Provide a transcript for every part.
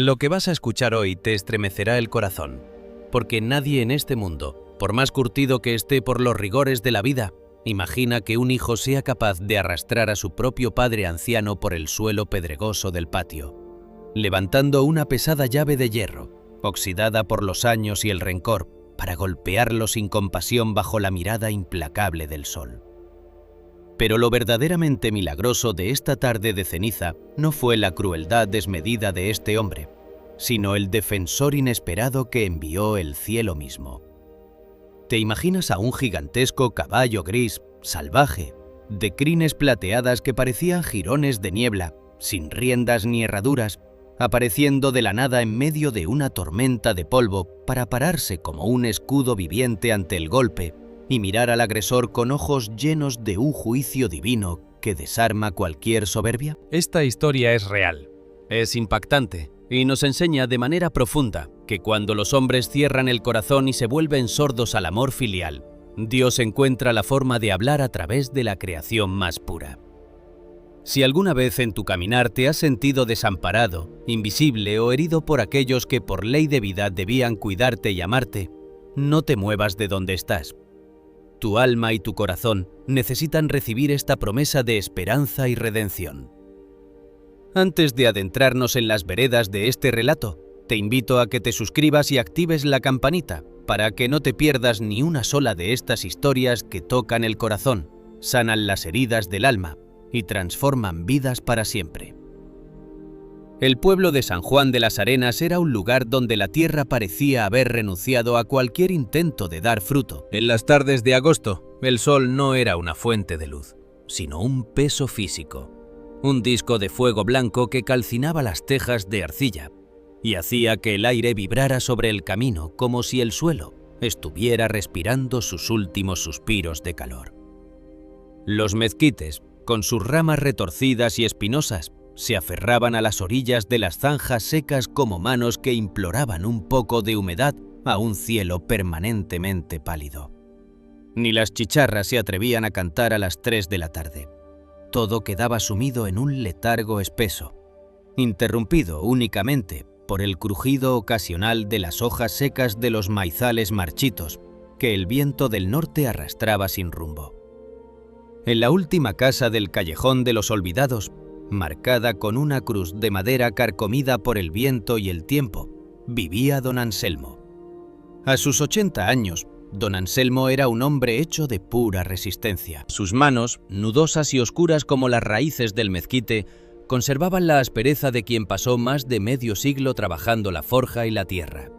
Lo que vas a escuchar hoy te estremecerá el corazón, porque nadie en este mundo, por más curtido que esté por los rigores de la vida, imagina que un hijo sea capaz de arrastrar a su propio padre anciano por el suelo pedregoso del patio, levantando una pesada llave de hierro, oxidada por los años y el rencor, para golpearlo sin compasión bajo la mirada implacable del sol. Pero lo verdaderamente milagroso de esta tarde de ceniza no fue la crueldad desmedida de este hombre, sino el defensor inesperado que envió el cielo mismo. ¿Te imaginas a un gigantesco caballo gris, salvaje, de crines plateadas que parecían jirones de niebla, sin riendas ni herraduras, apareciendo de la nada en medio de una tormenta de polvo para pararse como un escudo viviente ante el golpe y mirar al agresor con ojos llenos de un juicio divino que desarma cualquier soberbia? Esta historia es real, es impactante y nos enseña de manera profunda que cuando los hombres cierran el corazón y se vuelven sordos al amor filial, Dios encuentra la forma de hablar a través de la creación más pura. Si alguna vez en tu caminar te has sentido desamparado, invisible o herido por aquellos que por ley de vida debían cuidarte y amarte, no te muevas de donde estás. Tu alma y tu corazón necesitan recibir esta promesa de esperanza y redención. Antes de adentrarnos en las veredas de este relato, te invito a que te suscribas y actives la campanita para que no te pierdas ni una sola de estas historias que tocan el corazón, sanan las heridas del alma y transforman vidas para siempre. El pueblo de San Juan de las Arenas era un lugar donde la tierra parecía haber renunciado a cualquier intento de dar fruto. En las tardes de agosto, el sol no era una fuente de luz, sino un peso físico, un disco de fuego blanco que calcinaba las tejas de arcilla y hacía que el aire vibrara sobre el camino como si el suelo estuviera respirando sus últimos suspiros de calor. Los mezquites, con sus ramas retorcidas y espinosas, se aferraban a las orillas de las zanjas secas como manos que imploraban un poco de humedad a un cielo permanentemente pálido. Ni las chicharras se atrevían a cantar a las 3 de la tarde. Todo quedaba sumido en un letargo espeso, interrumpido únicamente por el crujido ocasional de las hojas secas de los maizales marchitos que el viento del norte arrastraba sin rumbo. En la última casa del Callejón de los Olvidados, marcada con una cruz de madera carcomida por el viento y el tiempo, vivía don Anselmo. A sus 80 años, don Anselmo era un hombre hecho de pura resistencia. Sus manos, nudosas y oscuras como las raíces del mezquite, conservaban la aspereza de quien pasó más de medio siglo trabajando la forja y la tierra.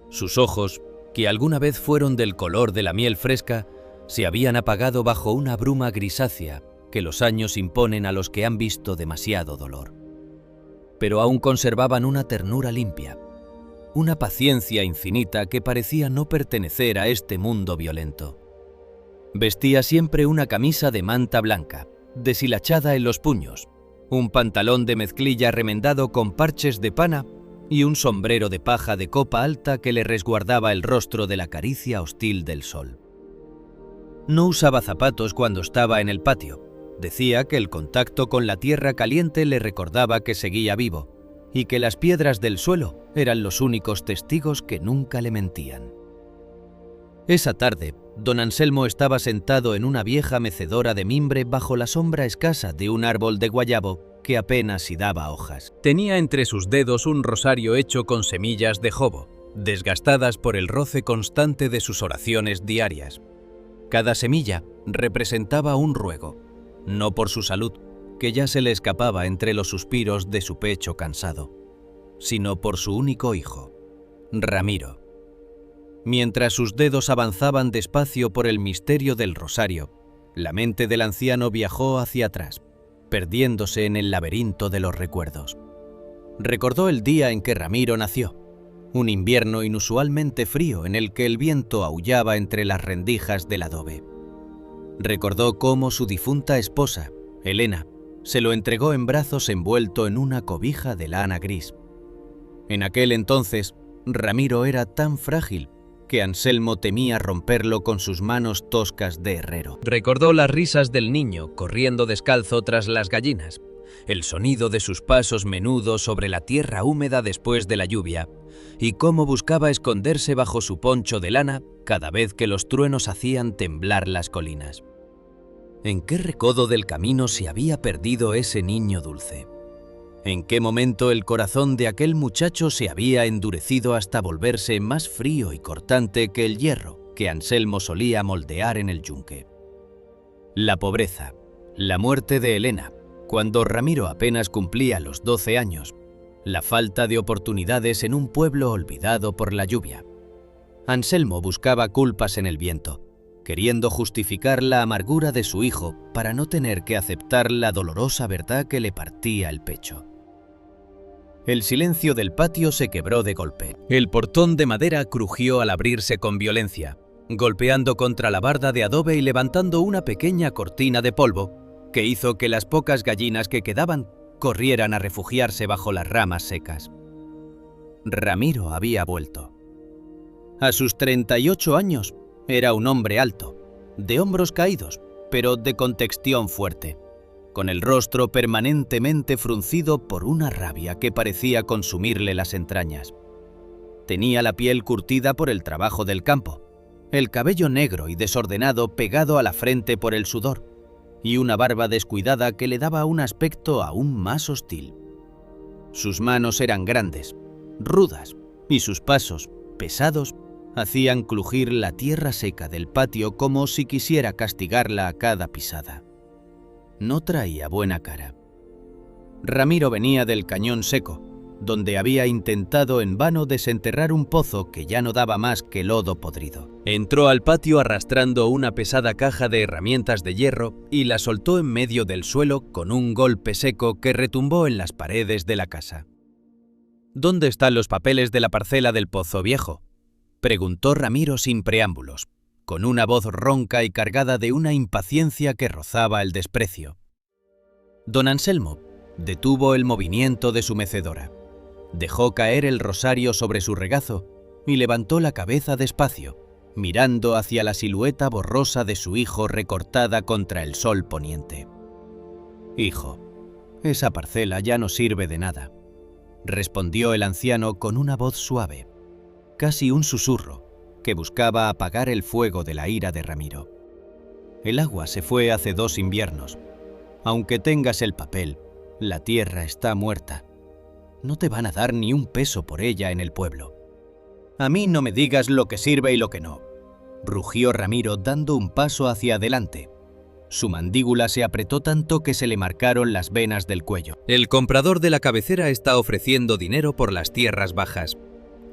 Sus ojos, que alguna vez fueron del color de la miel fresca, se habían apagado bajo una bruma grisácea que los años imponen a los que han visto demasiado dolor. Pero aún conservaban una ternura limpia, una paciencia infinita que parecía no pertenecer a este mundo violento. Vestía siempre una camisa de manta blanca, deshilachada en los puños, un pantalón de mezclilla remendado con parches de pana y un sombrero de paja de copa alta que le resguardaba el rostro de la caricia hostil del sol. No usaba zapatos cuando estaba en el patio. Decía que el contacto con la tierra caliente le recordaba que seguía vivo y que las piedras del suelo eran los únicos testigos que nunca le mentían. Esa tarde, don Anselmo estaba sentado en una vieja mecedora de mimbre bajo la sombra escasa de un árbol de guayabo que apenas si daba hojas. Tenía entre sus dedos un rosario hecho con semillas de jobo, desgastadas por el roce constante de sus oraciones diarias. Cada semilla representaba un ruego, no por su salud, que ya se le escapaba entre los suspiros de su pecho cansado, sino por su único hijo, Ramiro. Mientras sus dedos avanzaban despacio por el misterio del rosario, la mente del anciano viajó hacia atrás, perdiéndose en el laberinto de los recuerdos. Recordó el día en que Ramiro nació, un invierno inusualmente frío en el que el viento aullaba entre las rendijas del adobe. Recordó cómo su difunta esposa, Elena, se lo entregó en brazos envuelto en una cobija de lana gris. En aquel entonces, Ramiro era tan frágil que Anselmo temía romperlo con sus manos toscas de herrero. Recordó las risas del niño corriendo descalzo tras las gallinas, el sonido de sus pasos menudos sobre la tierra húmeda después de la lluvia, y cómo buscaba esconderse bajo su poncho de lana cada vez que los truenos hacían temblar las colinas. ¿En qué recodo del camino se había perdido ese niño dulce? ¿En qué momento el corazón de aquel muchacho se había endurecido hasta volverse más frío y cortante que el hierro que Anselmo solía moldear en el yunque? La pobreza, la muerte de Elena, cuando Ramiro apenas cumplía los 12 años, la falta de oportunidades en un pueblo olvidado por la lluvia. Anselmo buscaba culpas en el viento, queriendo justificar la amargura de su hijo para no tener que aceptar la dolorosa verdad que le partía el pecho. El silencio del patio se quebró de golpe. El portón de madera crujió al abrirse con violencia, golpeando contra la barda de adobe y levantando una pequeña cortina de polvo que hizo que las pocas gallinas que quedaban corrieran a refugiarse bajo las ramas secas. Ramiro había vuelto. A sus 38 años era un hombre alto, de hombros caídos, pero de contextión fuerte, con el rostro permanentemente fruncido por una rabia que parecía consumirle las entrañas. Tenía la piel curtida por el trabajo del campo, el cabello negro y desordenado pegado a la frente por el sudor, y una barba descuidada que le daba un aspecto aún más hostil. Sus manos eran grandes, rudas, y sus pasos, pesados, hacían crujir la tierra seca del patio como si quisiera castigarla a cada pisada. No traía buena cara. Ramiro venía del Cañón Seco, donde había intentado en vano desenterrar un pozo que ya no daba más que lodo podrido. Entró al patio arrastrando una pesada caja de herramientas de hierro y la soltó en medio del suelo con un golpe seco que retumbó en las paredes de la casa. ¿Dónde están los papeles de la parcela del Pozo Viejo?, preguntó Ramiro sin preámbulos, con una voz ronca y cargada de una impaciencia que rozaba el desprecio. Don Anselmo detuvo el movimiento de su mecedora, dejó caer el rosario sobre su regazo y levantó la cabeza despacio, mirando hacia la silueta borrosa de su hijo recortada contra el sol poniente. «Hijo, esa parcela ya no sirve de nada», respondió el anciano con una voz suave, casi un susurro, que buscaba apagar el fuego de la ira de Ramiro. «El agua se fue hace 2 inviernos. Aunque tengas el papel, la tierra está muerta. No te van a dar ni un peso por ella en el pueblo». «A mí no me digas lo que sirve y lo que no», rugió Ramiro dando un paso hacia adelante. Su mandíbula se apretó tanto que se le marcaron las venas del cuello. «El comprador de la cabecera está ofreciendo dinero por las tierras bajas.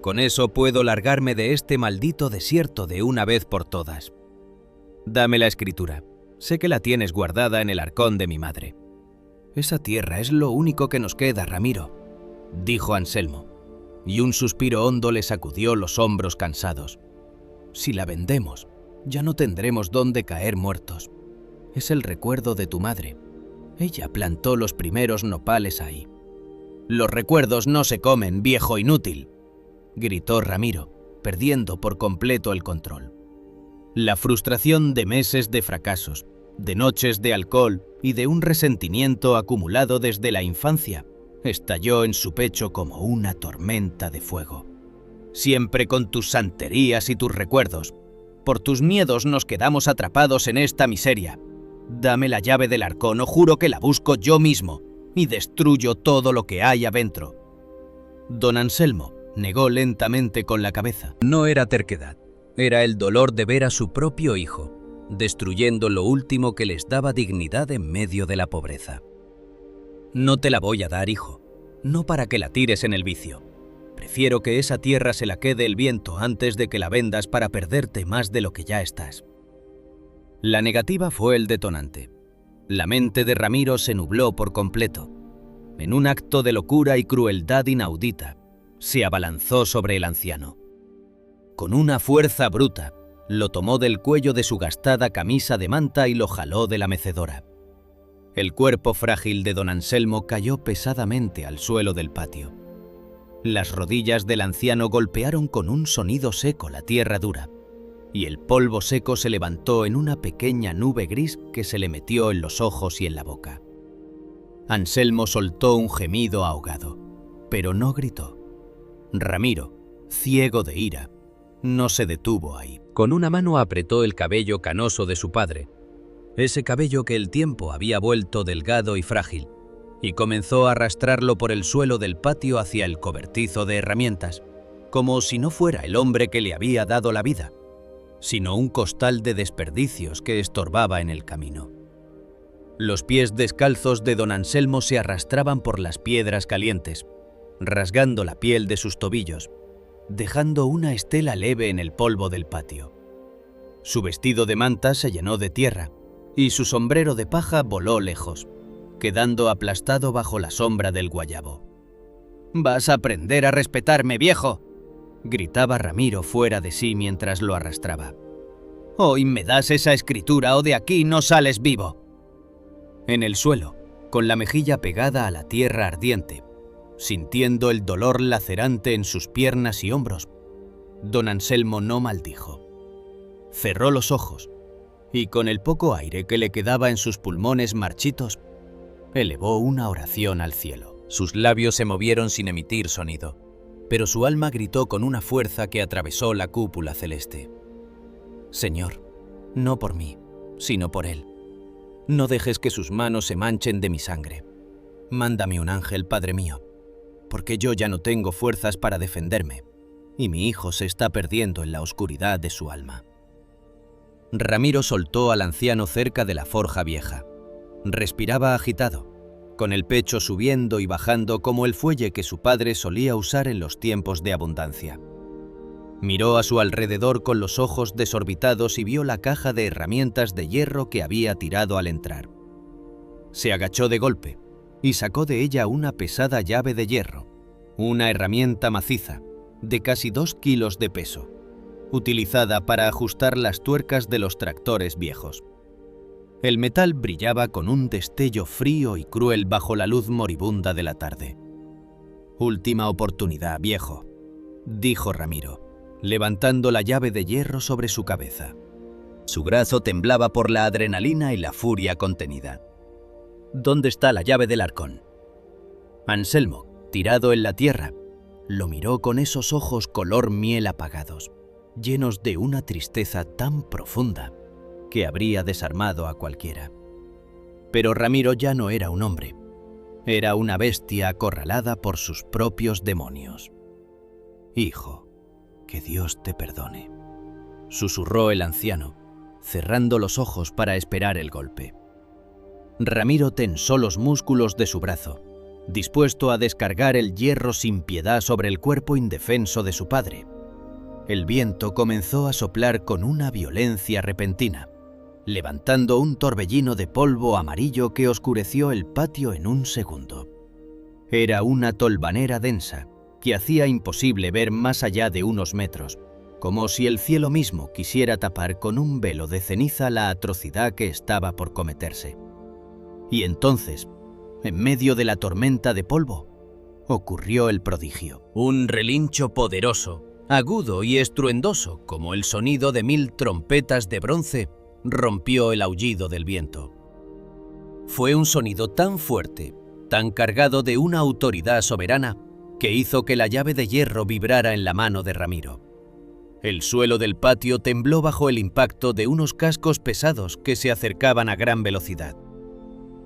Con eso puedo largarme de este maldito desierto de una vez por todas. Dame la escritura. Sé que la tienes guardada en el arcón de mi madre». «Esa tierra es lo único que nos queda, Ramiro», dijo Anselmo, y un suspiro hondo le sacudió los hombros cansados. «Si la vendemos, ya no tendremos dónde caer muertos. Es el recuerdo de tu madre. Ella plantó los primeros nopales ahí». «Los recuerdos no se comen, viejo inútil», gritó Ramiro, perdiendo por completo el control. La frustración de meses de fracasos, de noches de alcohol y de un resentimiento acumulado desde la infancia estalló en su pecho como una tormenta de fuego. «Siempre con tus santerías y tus recuerdos. Por tus miedos nos quedamos atrapados en esta miseria. Dame la llave del arcón o juro que la busco yo mismo y destruyo todo lo que hay adentro». Don Anselmo negó lentamente con la cabeza. No era terquedad, era el dolor de ver a su propio hijo, destruyendo lo último que les daba dignidad en medio de la pobreza. «No te la voy a dar, hijo, no para que la tires en el vicio. Prefiero que esa tierra se la quede el viento antes de que la vendas para perderte más de lo que ya estás». La negativa fue el detonante. La mente de Ramiro se nubló por completo. En un acto de locura y crueldad inaudita, se abalanzó sobre el anciano. Con una fuerza bruta, lo tomó del cuello de su gastada camisa de manta y lo jaló de la mecedora. El cuerpo frágil de don Anselmo cayó pesadamente al suelo del patio. Las rodillas del anciano golpearon con un sonido seco la tierra dura, y el polvo seco se levantó en una pequeña nube gris que se le metió en los ojos y en la boca. Anselmo soltó un gemido ahogado, pero no gritó. Ramiro, ciego de ira, no se detuvo ahí. Con una mano apretó el cabello canoso de su padre, ese cabello que el tiempo había vuelto delgado y frágil, y comenzó a arrastrarlo por el suelo del patio hacia el cobertizo de herramientas, como si no fuera el hombre que le había dado la vida, sino un costal de desperdicios que estorbaba en el camino. Los pies descalzos de don Anselmo se arrastraban por las piedras calientes, rasgando la piel de sus tobillos, dejando una estela leve en el polvo del patio. Su vestido de manta se llenó de tierra, y su sombrero de paja voló lejos, quedando aplastado bajo la sombra del guayabo. «¡Vas a aprender a respetarme, viejo!», gritaba Ramiro fuera de sí mientras lo arrastraba. «Hoy me das esa escritura o de aquí no sales vivo». En el suelo, con la mejilla pegada a la tierra ardiente, sintiendo el dolor lacerante en sus piernas y hombros, don Anselmo no maldijo. Cerró los ojos y, con el poco aire que le quedaba en sus pulmones marchitos, elevó una oración al cielo. Sus labios se movieron sin emitir sonido, pero su alma gritó con una fuerza que atravesó la cúpula celeste. «Señor, no por mí, sino por él. No dejes que sus manos se manchen de mi sangre. Mándame un ángel, Padre mío, porque yo ya no tengo fuerzas para defenderme, y mi hijo se está perdiendo en la oscuridad de su alma». Ramiro soltó al anciano cerca de la forja vieja. Respiraba agitado, con el pecho subiendo y bajando como el fuelle que su padre solía usar en los tiempos de abundancia. Miró a su alrededor con los ojos desorbitados y vio la caja de herramientas de hierro que había tirado al entrar. Se agachó de golpe y sacó de ella una pesada llave de hierro, una herramienta maciza, de casi 2 kilos de peso, utilizada para ajustar las tuercas de los tractores viejos. El metal brillaba con un destello frío y cruel bajo la luz moribunda de la tarde. «Última oportunidad, viejo», dijo Ramiro, levantando la llave de hierro sobre su cabeza. Su brazo temblaba por la adrenalina y la furia contenida. «¿Dónde está la llave del arcón?». Anselmo, tirado en la tierra, lo miró con esos ojos color miel apagados, llenos de una tristeza tan profunda que habría desarmado a cualquiera. Pero Ramiro ya no era un hombre, era una bestia acorralada por sus propios demonios. «Hijo, que Dios te perdone», susurró el anciano, cerrando los ojos para esperar el golpe. Ramiro tensó los músculos de su brazo, dispuesto a descargar el hierro sin piedad sobre el cuerpo indefenso de su padre. El viento comenzó a soplar con una violencia repentina, levantando un torbellino de polvo amarillo que oscureció el patio en un segundo. Era una tolvanera densa que hacía imposible ver más allá de unos metros, como si el cielo mismo quisiera tapar con un velo de ceniza la atrocidad que estaba por cometerse. Y entonces, en medio de la tormenta de polvo, ocurrió el prodigio. Un relincho poderoso, agudo y estruendoso como el sonido de 1000 trompetas de bronce, rompió el aullido del viento. Fue un sonido tan fuerte, tan cargado de una autoridad soberana, que hizo que la llave de hierro vibrara en la mano de Ramiro. El suelo del patio tembló bajo el impacto de unos cascos pesados que se acercaban a gran velocidad.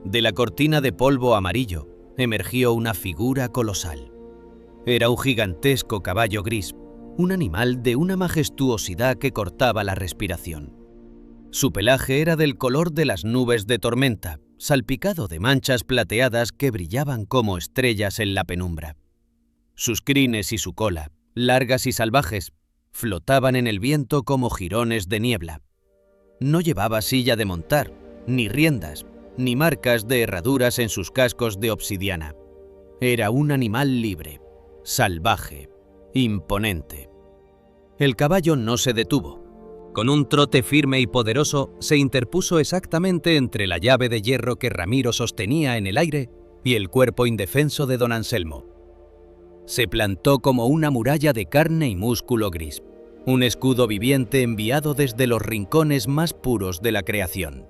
De la cortina de polvo amarillo emergió una figura colosal. Era un gigantesco caballo gris, un animal de una majestuosidad que cortaba la respiración. Su pelaje era del color de las nubes de tormenta, salpicado de manchas plateadas que brillaban como estrellas en la penumbra. Sus crines y su cola, largas y salvajes, flotaban en el viento como jirones de niebla. No llevaba silla de montar, ni riendas, ni marcas de herraduras en sus cascos de obsidiana. Era un animal libre, salvaje, imponente. El caballo no se detuvo. Con un trote firme y poderoso, se interpuso exactamente entre la llave de hierro que Ramiro sostenía en el aire y el cuerpo indefenso de don Anselmo. Se plantó como una muralla de carne y músculo gris, un escudo viviente enviado desde los rincones más puros de la creación.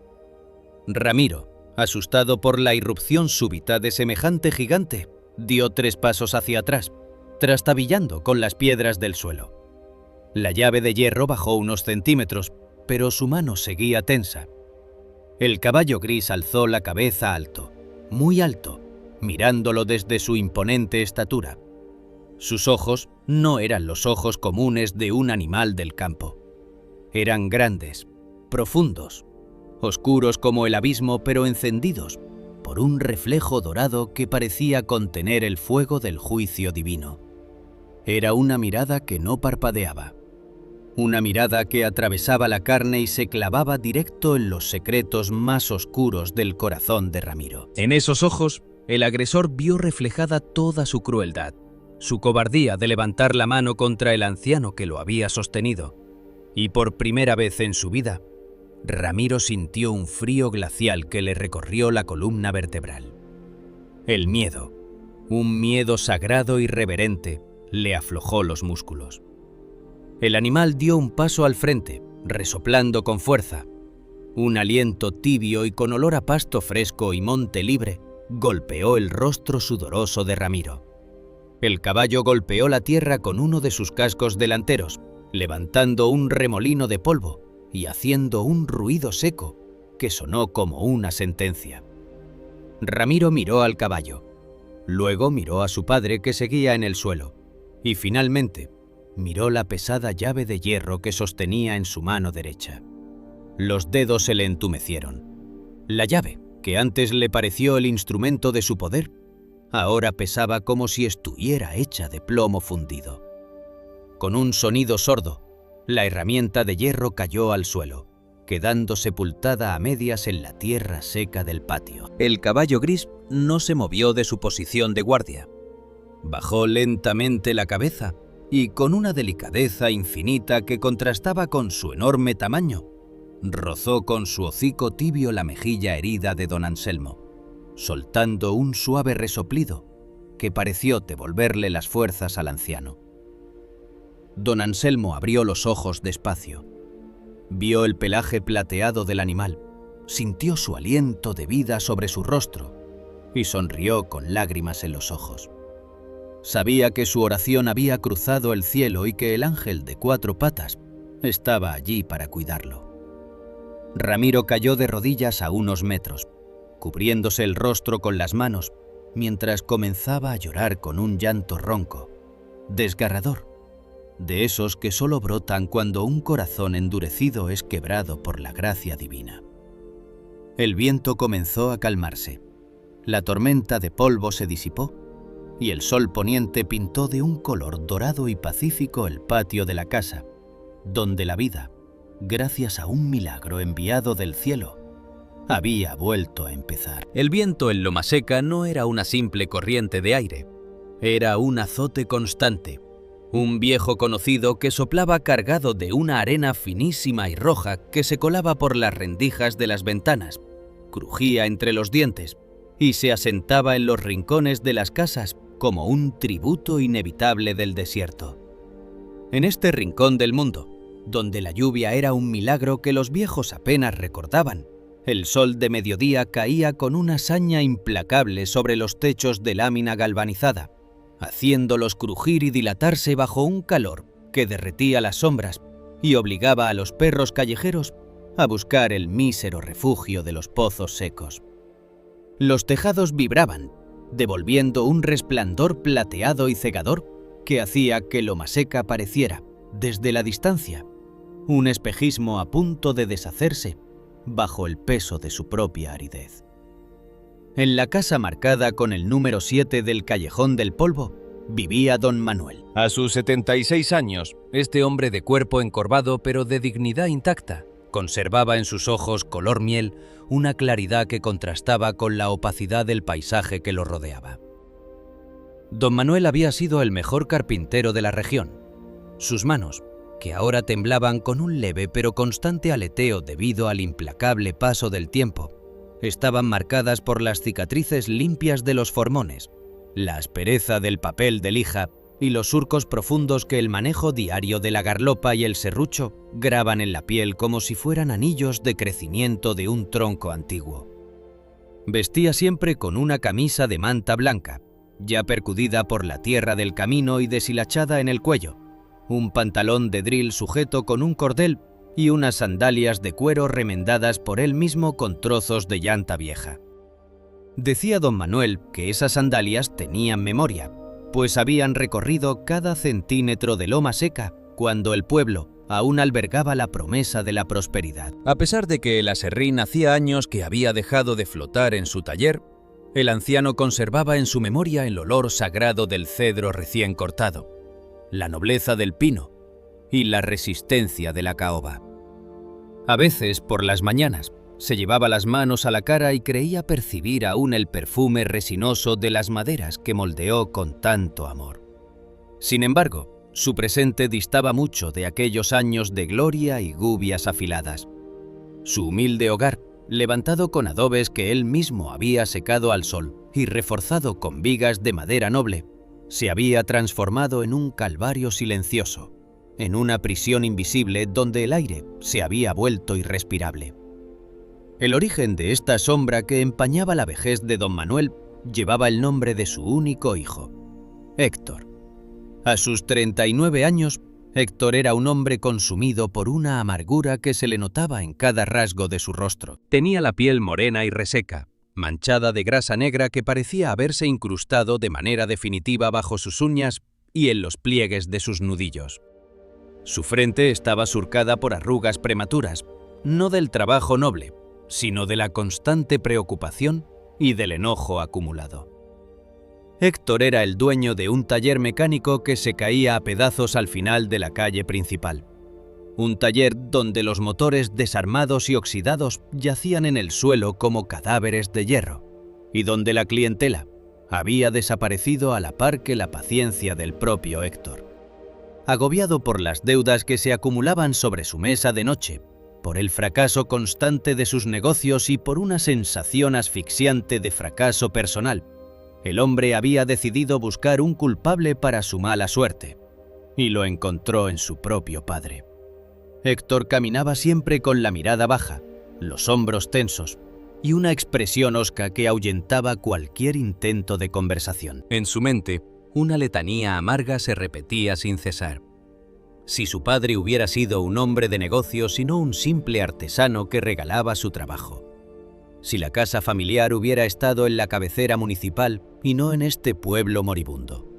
Ramiro, asustado por la irrupción súbita de semejante gigante, dio 3 pasos hacia atrás, trastabillando con las piedras del suelo. La llave de hierro bajó unos centímetros, pero su mano seguía tensa. El caballo gris alzó la cabeza alto, muy alto, mirándolo desde su imponente estatura. Sus ojos no eran los ojos comunes de un animal del campo. Eran grandes, profundos, oscuros como el abismo, pero encendidos por un reflejo dorado que parecía contener el fuego del juicio divino. Era una mirada que no parpadeaba, una mirada que atravesaba la carne y se clavaba directo en los secretos más oscuros del corazón de Ramiro. En esos ojos, el agresor vio reflejada toda su crueldad, su cobardía de levantar la mano contra el anciano que lo había sostenido. Y por primera vez en su vida, Ramiro sintió un frío glacial que le recorrió la columna vertebral. El miedo, un miedo sagrado y reverente, le aflojó los músculos. El animal dio un paso al frente, resoplando con fuerza. Un aliento tibio y con olor a pasto fresco y monte libre golpeó el rostro sudoroso de Ramiro. El caballo golpeó la tierra con uno de sus cascos delanteros, levantando un remolino de polvo y haciendo un ruido seco que sonó como una sentencia. Ramiro miró al caballo, luego miró a su padre que seguía en el suelo, y finalmente miró la pesada llave de hierro que sostenía en su mano derecha. Los dedos se le entumecieron. La llave, que antes le pareció el instrumento de su poder, ahora pesaba como si estuviera hecha de plomo fundido. Con un sonido sordo, la herramienta de hierro cayó al suelo, quedando sepultada a medias en la tierra seca del patio. El caballo gris no se movió de su posición de guardia. Bajó lentamente la cabeza y, con una delicadeza infinita que contrastaba con su enorme tamaño, rozó con su hocico tibio la mejilla herida de don Anselmo, soltando un suave resoplido que pareció devolverle las fuerzas al anciano. Don Anselmo abrió los ojos despacio. Vio el pelaje plateado del animal, sintió su aliento de vida sobre su rostro y sonrió con lágrimas en los ojos. Sabía que su oración había cruzado el cielo y que el ángel de 4 patas estaba allí para cuidarlo. Ramiro cayó de rodillas a unos metros, cubriéndose el rostro con las manos, mientras comenzaba a llorar con un llanto ronco, desgarrador, de esos que solo brotan cuando un corazón endurecido es quebrado por la gracia divina. El viento comenzó a calmarse, la tormenta de polvo se disipó y el sol poniente pintó de un color dorado y pacífico el patio de la casa, donde la vida, gracias a un milagro enviado del cielo, había vuelto a empezar. El viento en Loma Seca no era una simple corriente de aire, era un azote constante, un viejo conocido que soplaba cargado de una arena finísima y roja que se colaba por las rendijas de las ventanas, crujía entre los dientes y se asentaba en los rincones de las casas como un tributo inevitable del desierto. En este rincón del mundo, donde la lluvia era un milagro que los viejos apenas recordaban, el sol de mediodía caía con una saña implacable sobre los techos de lámina galvanizada, haciéndolos crujir y dilatarse bajo un calor que derretía las sombras y obligaba a los perros callejeros a buscar el mísero refugio de los pozos secos. Los tejados vibraban, devolviendo un resplandor plateado y cegador que hacía que Loma Seca pareciera, desde la distancia, un espejismo a punto de deshacerse bajo el peso de su propia aridez. En la casa marcada con el número 7 del Callejón del Polvo vivía don Manuel. A sus 76 años, este hombre de cuerpo encorvado pero de dignidad intacta, conservaba en sus ojos color miel una claridad que contrastaba con la opacidad del paisaje que lo rodeaba. Don Manuel había sido el mejor carpintero de la región. Sus manos, que ahora temblaban con un leve pero constante aleteo debido al implacable paso del tiempo, estaban marcadas por las cicatrices limpias de los formones, la aspereza del papel de lija y los surcos profundos que el manejo diario de la garlopa y el serrucho graban en la piel como si fueran anillos de crecimiento de un tronco antiguo. Vestía siempre con una camisa de manta blanca, ya percudida por la tierra del camino y deshilachada en el cuello, un pantalón de dril sujeto con un cordel y unas sandalias de cuero remendadas por él mismo con trozos de llanta vieja. Decía don Manuel que esas sandalias tenían memoria, pues habían recorrido cada centímetro de loma seca cuando el pueblo aún albergaba la promesa de la prosperidad. A pesar de que el aserrín hacía años que había dejado de flotar en su taller, el anciano conservaba en su memoria el olor sagrado del cedro recién cortado, la nobleza del pino y la resistencia de la caoba. A veces, por las mañanas, se llevaba las manos a la cara y creía percibir aún el perfume resinoso de las maderas que moldeó con tanto amor. Sin embargo, su presente distaba mucho de aquellos años de gloria y gubias afiladas. Su humilde hogar, levantado con adobes que él mismo había secado al sol y reforzado con vigas de madera noble, se había transformado en un calvario silencioso, en una prisión invisible donde el aire se había vuelto irrespirable. El origen de esta sombra que empañaba la vejez de don Manuel llevaba el nombre de su único hijo, Héctor. A sus 39 años, Héctor era un hombre consumido por una amargura que se le notaba en cada rasgo de su rostro. Tenía la piel morena y reseca, manchada de grasa negra que parecía haberse incrustado de manera definitiva bajo sus uñas y en los pliegues de sus nudillos. Su frente estaba surcada por arrugas prematuras, no del trabajo noble, sino de la constante preocupación y del enojo acumulado. Héctor era el dueño de un taller mecánico que se caía a pedazos al final de la calle principal. Un taller donde los motores desarmados y oxidados yacían en el suelo como cadáveres de hierro, y donde la clientela había desaparecido a la par que la paciencia del propio Héctor. Agobiado por las deudas que se acumulaban sobre su mesa de noche, por el fracaso constante de sus negocios y por una sensación asfixiante de fracaso personal, el hombre había decidido buscar un culpable para su mala suerte, y lo encontró en su propio padre. Héctor caminaba siempre con la mirada baja, los hombros tensos y una expresión hosca que ahuyentaba cualquier intento de conversación. En su mente, una letanía amarga se repetía sin cesar. Si su padre hubiera sido un hombre de negocios y no un simple artesano que regalaba su trabajo. Si la casa familiar hubiera estado en la cabecera municipal y no en este pueblo moribundo.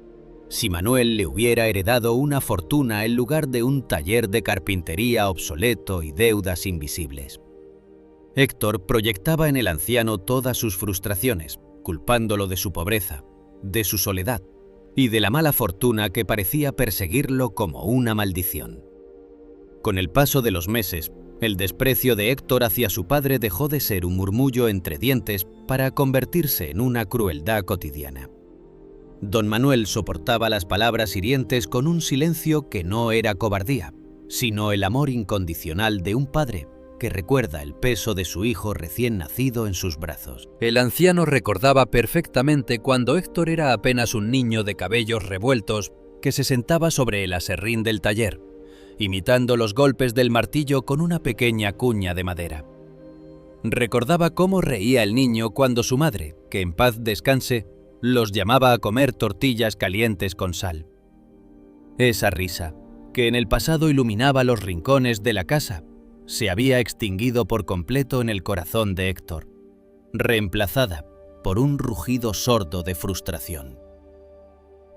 Si Manuel le hubiera heredado una fortuna en lugar de un taller de carpintería obsoleto y deudas invisibles. Héctor proyectaba en el anciano todas sus frustraciones, culpándolo de su pobreza, de su soledad y de la mala fortuna que parecía perseguirlo como una maldición. Con el paso de los meses, el desprecio de Héctor hacia su padre dejó de ser un murmullo entre dientes para convertirse en una crueldad cotidiana. Don Manuel soportaba las palabras hirientes con un silencio que no era cobardía, sino el amor incondicional de un padre que recuerda el peso de su hijo recién nacido en sus brazos. El anciano recordaba perfectamente cuando Héctor era apenas un niño de cabellos revueltos que se sentaba sobre el aserrín del taller, imitando los golpes del martillo con una pequeña cuña de madera. Recordaba cómo reía el niño cuando su madre, que en paz descanse, los llamaba a comer tortillas calientes con sal. Esa risa, que en el pasado iluminaba los rincones de la casa, se había extinguido por completo en el corazón de Héctor, reemplazada por un rugido sordo de frustración.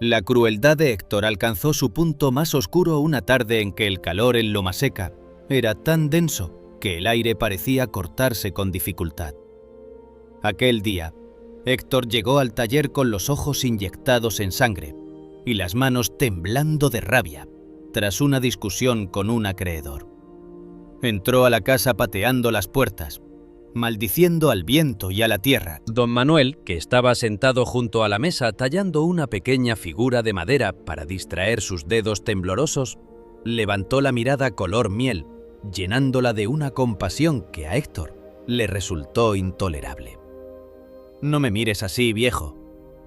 La crueldad de Héctor alcanzó su punto más oscuro una tarde en que el calor en Loma Seca era tan denso que el aire parecía cortarse con dificultad. Aquel día, Héctor llegó al taller con los ojos inyectados en sangre y las manos temblando de rabia tras una discusión con un acreedor. Entró a la casa pateando las puertas, maldiciendo al viento y a la tierra. Don Manuel, que estaba sentado junto a la mesa tallando una pequeña figura de madera para distraer sus dedos temblorosos, levantó la mirada color miel, llenándola de una compasión que a Héctor le resultó intolerable. «No me mires así, viejo»,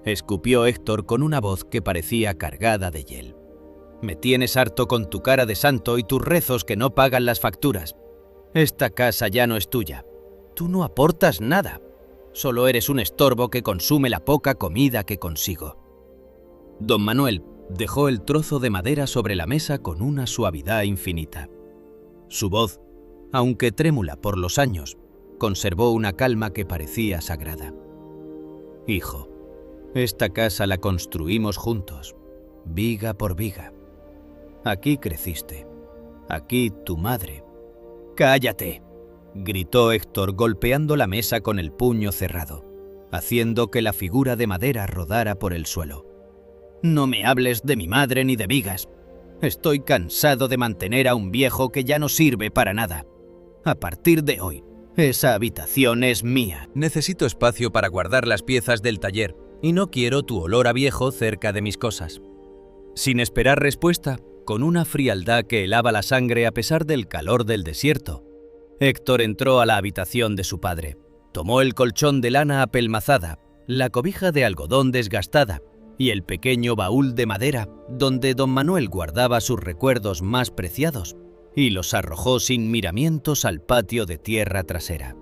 escupió Héctor con una voz que parecía cargada de hiel. «Me tienes harto con tu cara de santo y tus rezos que no pagan las facturas. Esta casa ya no es tuya. Tú no aportas nada. Solo eres un estorbo que consume la poca comida que consigo». Don Manuel dejó el trozo de madera sobre la mesa con una suavidad infinita. Su voz, aunque trémula por los años, conservó una calma que parecía sagrada. «Hijo, esta casa la construimos juntos, viga por viga. Aquí creciste, aquí tu madre». «¡Cállate!», gritó Héctor golpeando la mesa con el puño cerrado, haciendo que la figura de madera rodara por el suelo. «No me hables de mi madre ni de vigas. Estoy cansado de mantener a un viejo que ya no sirve para nada. A partir de hoy, esa habitación es mía». Necesito espacio para guardar las piezas del taller y no quiero tu olor a viejo cerca de mis cosas. Sin esperar respuesta, con una frialdad que helaba la sangre a pesar del calor del desierto, Héctor entró a la habitación de su padre, tomó el colchón de lana apelmazada, la cobija de algodón desgastada y el pequeño baúl de madera donde don Manuel guardaba sus recuerdos más preciados, y los arrojó sin miramientos al patio de tierra trasera.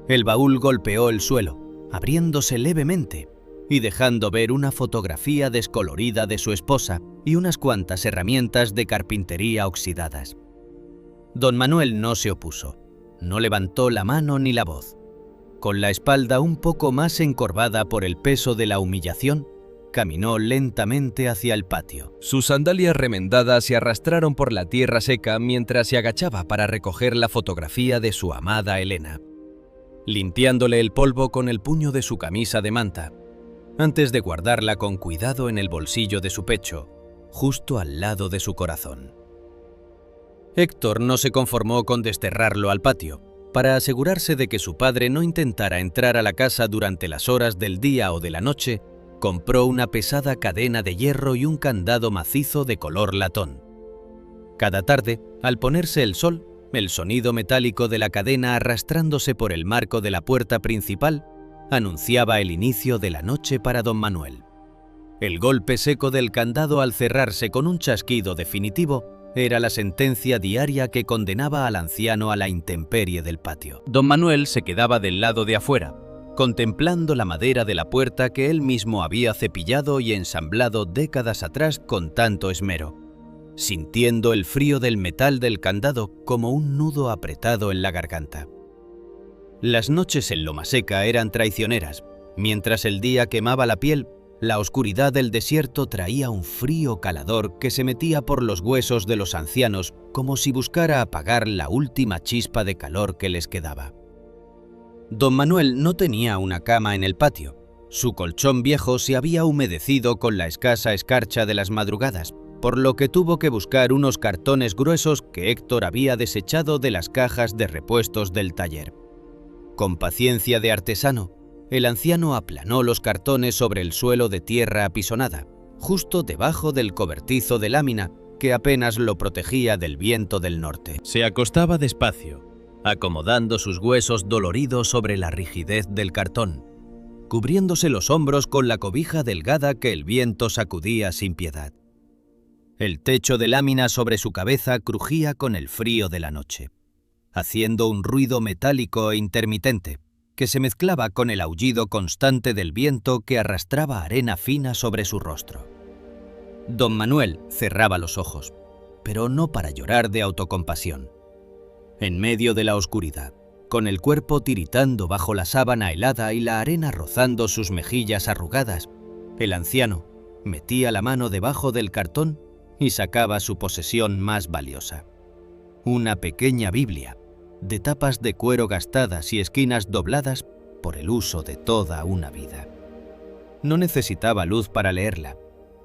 El baúl golpeó el suelo, abriéndose levemente y dejando ver una fotografía descolorida de su esposa y unas cuantas herramientas de carpintería oxidadas. Don Manuel no se opuso, no levantó la mano ni la voz. Con la espalda un poco más encorvada por el peso de la humillación, caminó lentamente hacia el patio. Sus sandalias remendadas se arrastraron por la tierra seca mientras se agachaba para recoger la fotografía de su amada Elena, limpiándole el polvo con el puño de su camisa de manta, antes de guardarla con cuidado en el bolsillo de su pecho, justo al lado de su corazón. Héctor no se conformó con desterrarlo al patio. Para asegurarse de que su padre no intentara entrar a la casa durante las horas del día o de la noche, compró una pesada cadena de hierro y un candado macizo de color latón. Cada tarde, al ponerse el sol, el sonido metálico de la cadena arrastrándose por el marco de la puerta principal anunciaba el inicio de la noche para don Manuel. El golpe seco del candado al cerrarse con un chasquido definitivo era la sentencia diaria que condenaba al anciano a la intemperie del patio. Don Manuel se quedaba del lado de afuera, contemplando la madera de la puerta que él mismo había cepillado y ensamblado décadas atrás con tanto esmero, sintiendo el frío del metal del candado como un nudo apretado en la garganta. Las noches en loma seca eran traicioneras. Mientras el día quemaba la piel, la oscuridad del desierto traía un frío calador que se metía por los huesos de los ancianos como si buscara apagar la última chispa de calor que les quedaba. Don Manuel no tenía una cama en el patio. Su colchón viejo se había humedecido con la escasa escarcha de las madrugadas, por lo que tuvo que buscar unos cartones gruesos que Héctor había desechado de las cajas de repuestos del taller. Con paciencia de artesano, el anciano aplanó los cartones sobre el suelo de tierra apisonada, justo debajo del cobertizo de lámina que apenas lo protegía del viento del norte. Se acostaba despacio, acomodando sus huesos doloridos sobre la rigidez del cartón, cubriéndose los hombros con la cobija delgada que el viento sacudía sin piedad. El techo de lámina sobre su cabeza crujía con el frío de la noche, haciendo un ruido metálico e intermitente que se mezclaba con el aullido constante del viento que arrastraba arena fina sobre su rostro. Don Manuel cerraba los ojos, pero no para llorar de autocompasión. En medio de la oscuridad, con el cuerpo tiritando bajo la sábana helada y la arena rozando sus mejillas arrugadas, el anciano metía la mano debajo del cartón y sacaba su posesión más valiosa: una pequeña Biblia, de tapas de cuero gastadas y esquinas dobladas por el uso de toda una vida. No necesitaba luz para leerla.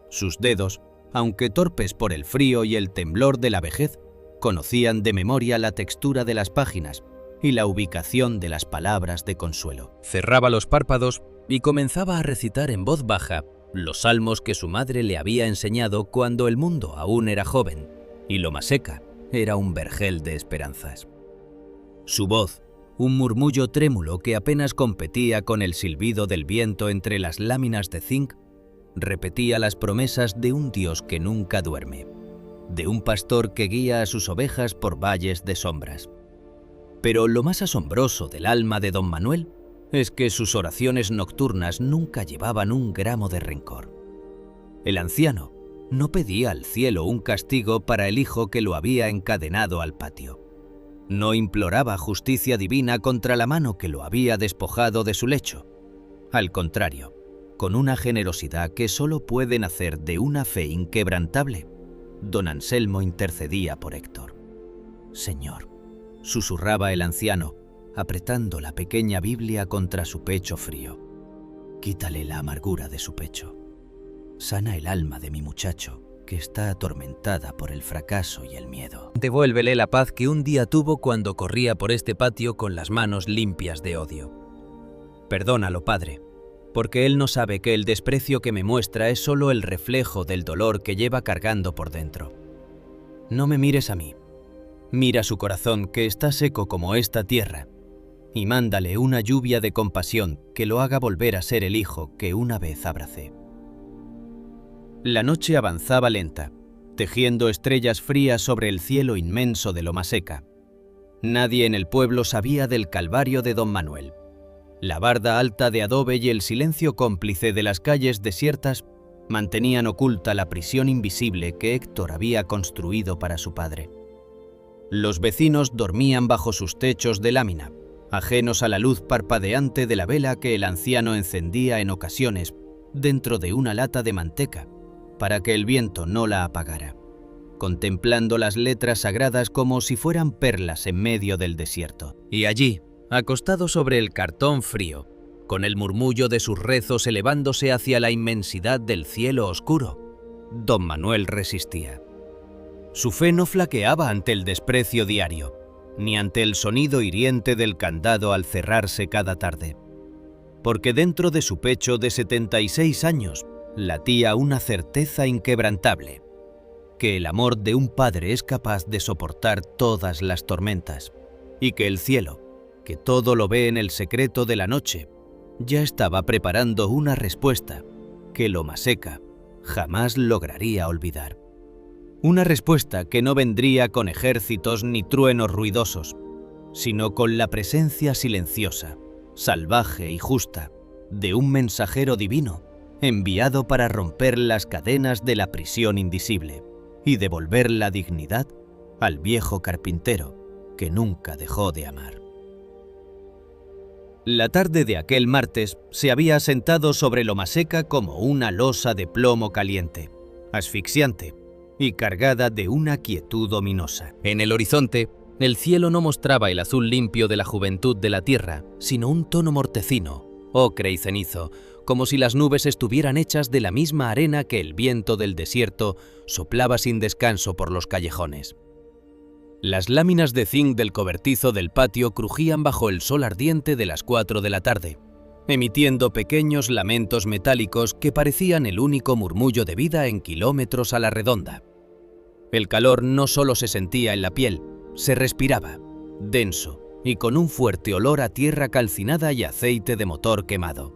Sus dedos, aunque torpes por el frío y el temblor de la vejez, conocían de memoria la textura de las páginas y la ubicación de las palabras de consuelo. Cerraba los párpados y comenzaba a recitar en voz baja los salmos que su madre le había enseñado cuando el mundo aún era joven y loma seca era un vergel de esperanzas. Su voz, un murmullo trémulo que apenas competía con el silbido del viento entre las láminas de zinc, repetía las promesas de un Dios que nunca duerme, de un pastor que guía a sus ovejas por valles de sombras. Pero lo más asombroso del alma de don Manuel es que sus oraciones nocturnas nunca llevaban un gramo de rencor. El anciano no pedía al cielo un castigo para el hijo que lo había encadenado al patio. No imploraba justicia divina contra la mano que lo había despojado de su lecho. Al contrario, con una generosidad que solo puede nacer de una fe inquebrantable, don Anselmo intercedía por Héctor. «Señor», susurraba el anciano, apretando la pequeña Biblia contra su pecho frío, «quítale la amargura de su pecho. Sana el alma de mi muchacho, que está atormentada por el fracaso y el miedo. Devuélvele la paz que un día tuvo cuando corría por este patio con las manos limpias de odio. Perdónalo, Padre, porque él no sabe que el desprecio que me muestra es solo el reflejo del dolor que lleva cargando por dentro. No me mires a mí. Mira su corazón, que está seco como esta tierra, y mándale una lluvia de compasión que lo haga volver a ser el hijo que una vez abracé». La noche avanzaba lenta, tejiendo estrellas frías sobre el cielo inmenso de Lomaseca. Nadie en el pueblo sabía del calvario de don Manuel. La barda alta de adobe y el silencio cómplice de las calles desiertas mantenían oculta la prisión invisible que Héctor había construido para su padre. Los vecinos dormían bajo sus techos de lámina, ajenos a la luz parpadeante de la vela que el anciano encendía en ocasiones dentro de una lata de manteca, para que el viento no la apagara, contemplando las letras sagradas como si fueran perlas en medio del desierto. Y allí, acostado sobre el cartón frío, con el murmullo de sus rezos elevándose hacia la inmensidad del cielo oscuro, don Manuel resistía. Su fe no flaqueaba ante el desprecio diario, ni ante el sonido hiriente del candado al cerrarse cada tarde, porque dentro de su pecho de 76 años latía una certeza inquebrantable, que el amor de un padre es capaz de soportar todas las tormentas, y que el cielo, que todo lo ve en el secreto de la noche, ya estaba preparando una respuesta que Lomaseca jamás lograría olvidar. Una respuesta que no vendría con ejércitos ni truenos ruidosos, sino con la presencia silenciosa, salvaje y justa de un mensajero divino enviado para romper las cadenas de la prisión invisible y devolver la dignidad al viejo carpintero que nunca dejó de amar. La tarde de aquel martes se había sentado sobre Lomaseca como una losa de plomo caliente, asfixiante y cargada de una quietud ominosa. En el horizonte, el cielo no mostraba el azul limpio de la juventud de la tierra, sino un tono mortecino, ocre y cenizo, como si las nubes estuvieran hechas de la misma arena que el viento del desierto soplaba sin descanso por los callejones. Las láminas de zinc del cobertizo del patio crujían bajo el sol ardiente de las 4 de la tarde, emitiendo pequeños lamentos metálicos que parecían el único murmullo de vida en kilómetros a la redonda. El calor no solo se sentía en la piel, se respiraba, denso y con un fuerte olor a tierra calcinada y aceite de motor quemado.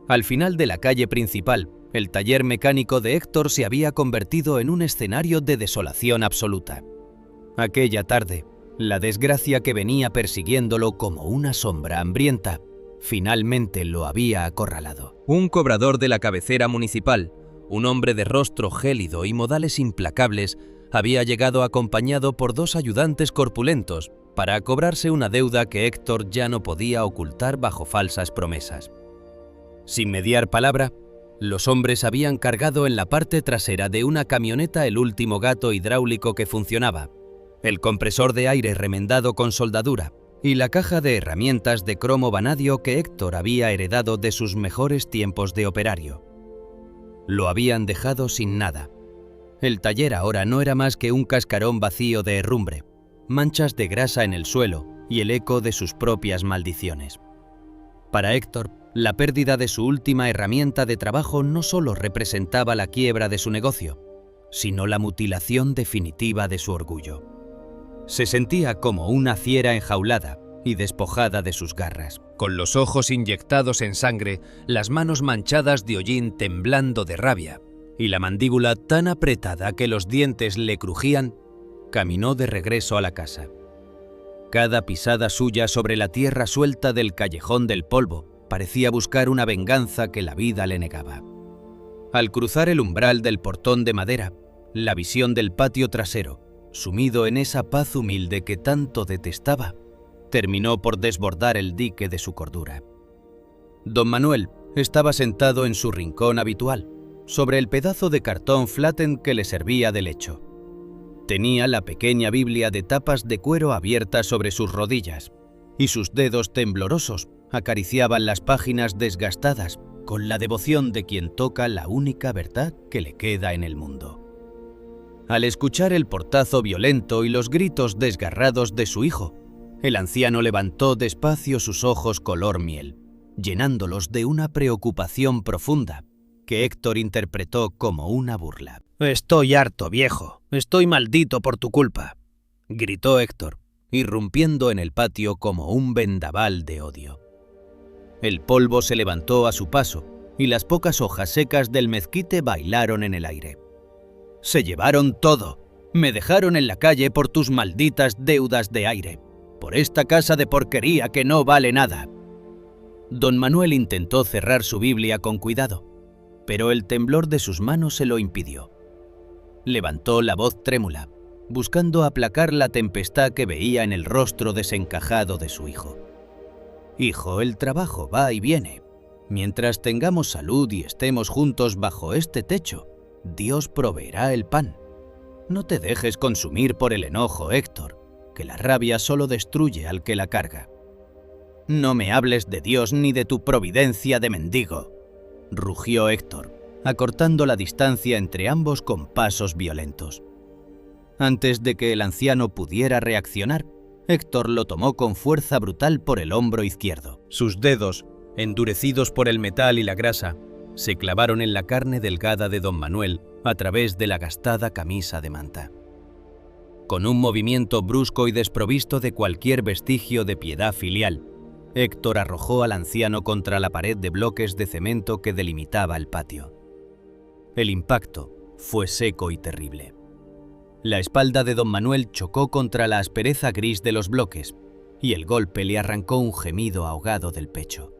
Al final de la calle principal, el taller mecánico de Héctor se había convertido en un escenario de desolación absoluta. Aquella tarde, la desgracia que venía persiguiéndolo como una sombra hambrienta, finalmente lo había acorralado. Un cobrador de la cabecera municipal, un hombre de rostro gélido y modales implacables, había llegado acompañado por 2 ayudantes corpulentos para cobrarse una deuda que Héctor ya no podía ocultar bajo falsas promesas. Sin mediar palabra, los hombres habían cargado en la parte trasera de una camioneta el último gato hidráulico que funcionaba, el compresor de aire remendado con soldadura y la caja de herramientas de cromo vanadio que Héctor había heredado de sus mejores tiempos de operario. Lo habían dejado sin nada. El taller ahora no era más que un cascarón vacío de herrumbre, manchas de grasa en el suelo y el eco de sus propias maldiciones. Para Héctor, la pérdida de su última herramienta de trabajo no solo representaba la quiebra de su negocio, sino la mutilación definitiva de su orgullo. Se sentía como una fiera enjaulada y despojada de sus garras, con los ojos inyectados en sangre, las manos manchadas de hollín temblando de rabia y la mandíbula tan apretada que los dientes le crujían. Caminó de regreso a la casa. Cada pisada suya sobre la tierra suelta del callejón del polvo parecía buscar una venganza que la vida le negaba. Al cruzar el umbral del portón de madera, la visión del patio trasero, sumido en esa paz humilde que tanto detestaba, terminó por desbordar el dique de su cordura. Don Manuel estaba sentado en su rincón habitual, sobre el pedazo de cartón flatten que le servía de lecho. Tenía la pequeña Biblia de tapas de cuero abierta sobre sus rodillas, y sus dedos temblorosos acariciaban las páginas desgastadas con la devoción de quien toca la única verdad que le queda en el mundo. Al escuchar el portazo violento y los gritos desgarrados de su hijo, el anciano levantó despacio sus ojos color miel, llenándolos de una preocupación profunda que Héctor interpretó como una burla. «Estoy harto, viejo. Estoy maldito por tu culpa», gritó Héctor, irrumpiendo en el patio como un vendaval de odio. El polvo se levantó a su paso y las pocas hojas secas del mezquite bailaron en el aire. «Se llevaron todo. Me dejaron en la calle por tus malditas deudas de aire, por esta casa de porquería que no vale nada». Don Manuel intentó cerrar su Biblia con cuidado, pero el temblor de sus manos se lo impidió. Levantó la voz trémula, buscando aplacar la tempestad que veía en el rostro desencajado de su hijo. «Hijo, el trabajo va y viene. Mientras tengamos salud y estemos juntos bajo este techo, Dios proveerá el pan. No te dejes consumir por el enojo, Héctor, que la rabia solo destruye al que la carga». «No me hables de Dios ni de tu providencia de mendigo», rugió Héctor, acortando la distancia entre ambos con pasos violentos. Antes de que el anciano pudiera reaccionar, Héctor lo tomó con fuerza brutal por el hombro izquierdo. Sus dedos, endurecidos por el metal y la grasa, se clavaron en la carne delgada de don Manuel a través de la gastada camisa de manta. Con un movimiento brusco y desprovisto de cualquier vestigio de piedad filial, Héctor arrojó al anciano contra la pared de bloques de cemento que delimitaba el patio. El impacto fue seco y terrible. La espalda de don Manuel chocó contra la aspereza gris de los bloques y el golpe le arrancó un gemido ahogado del pecho.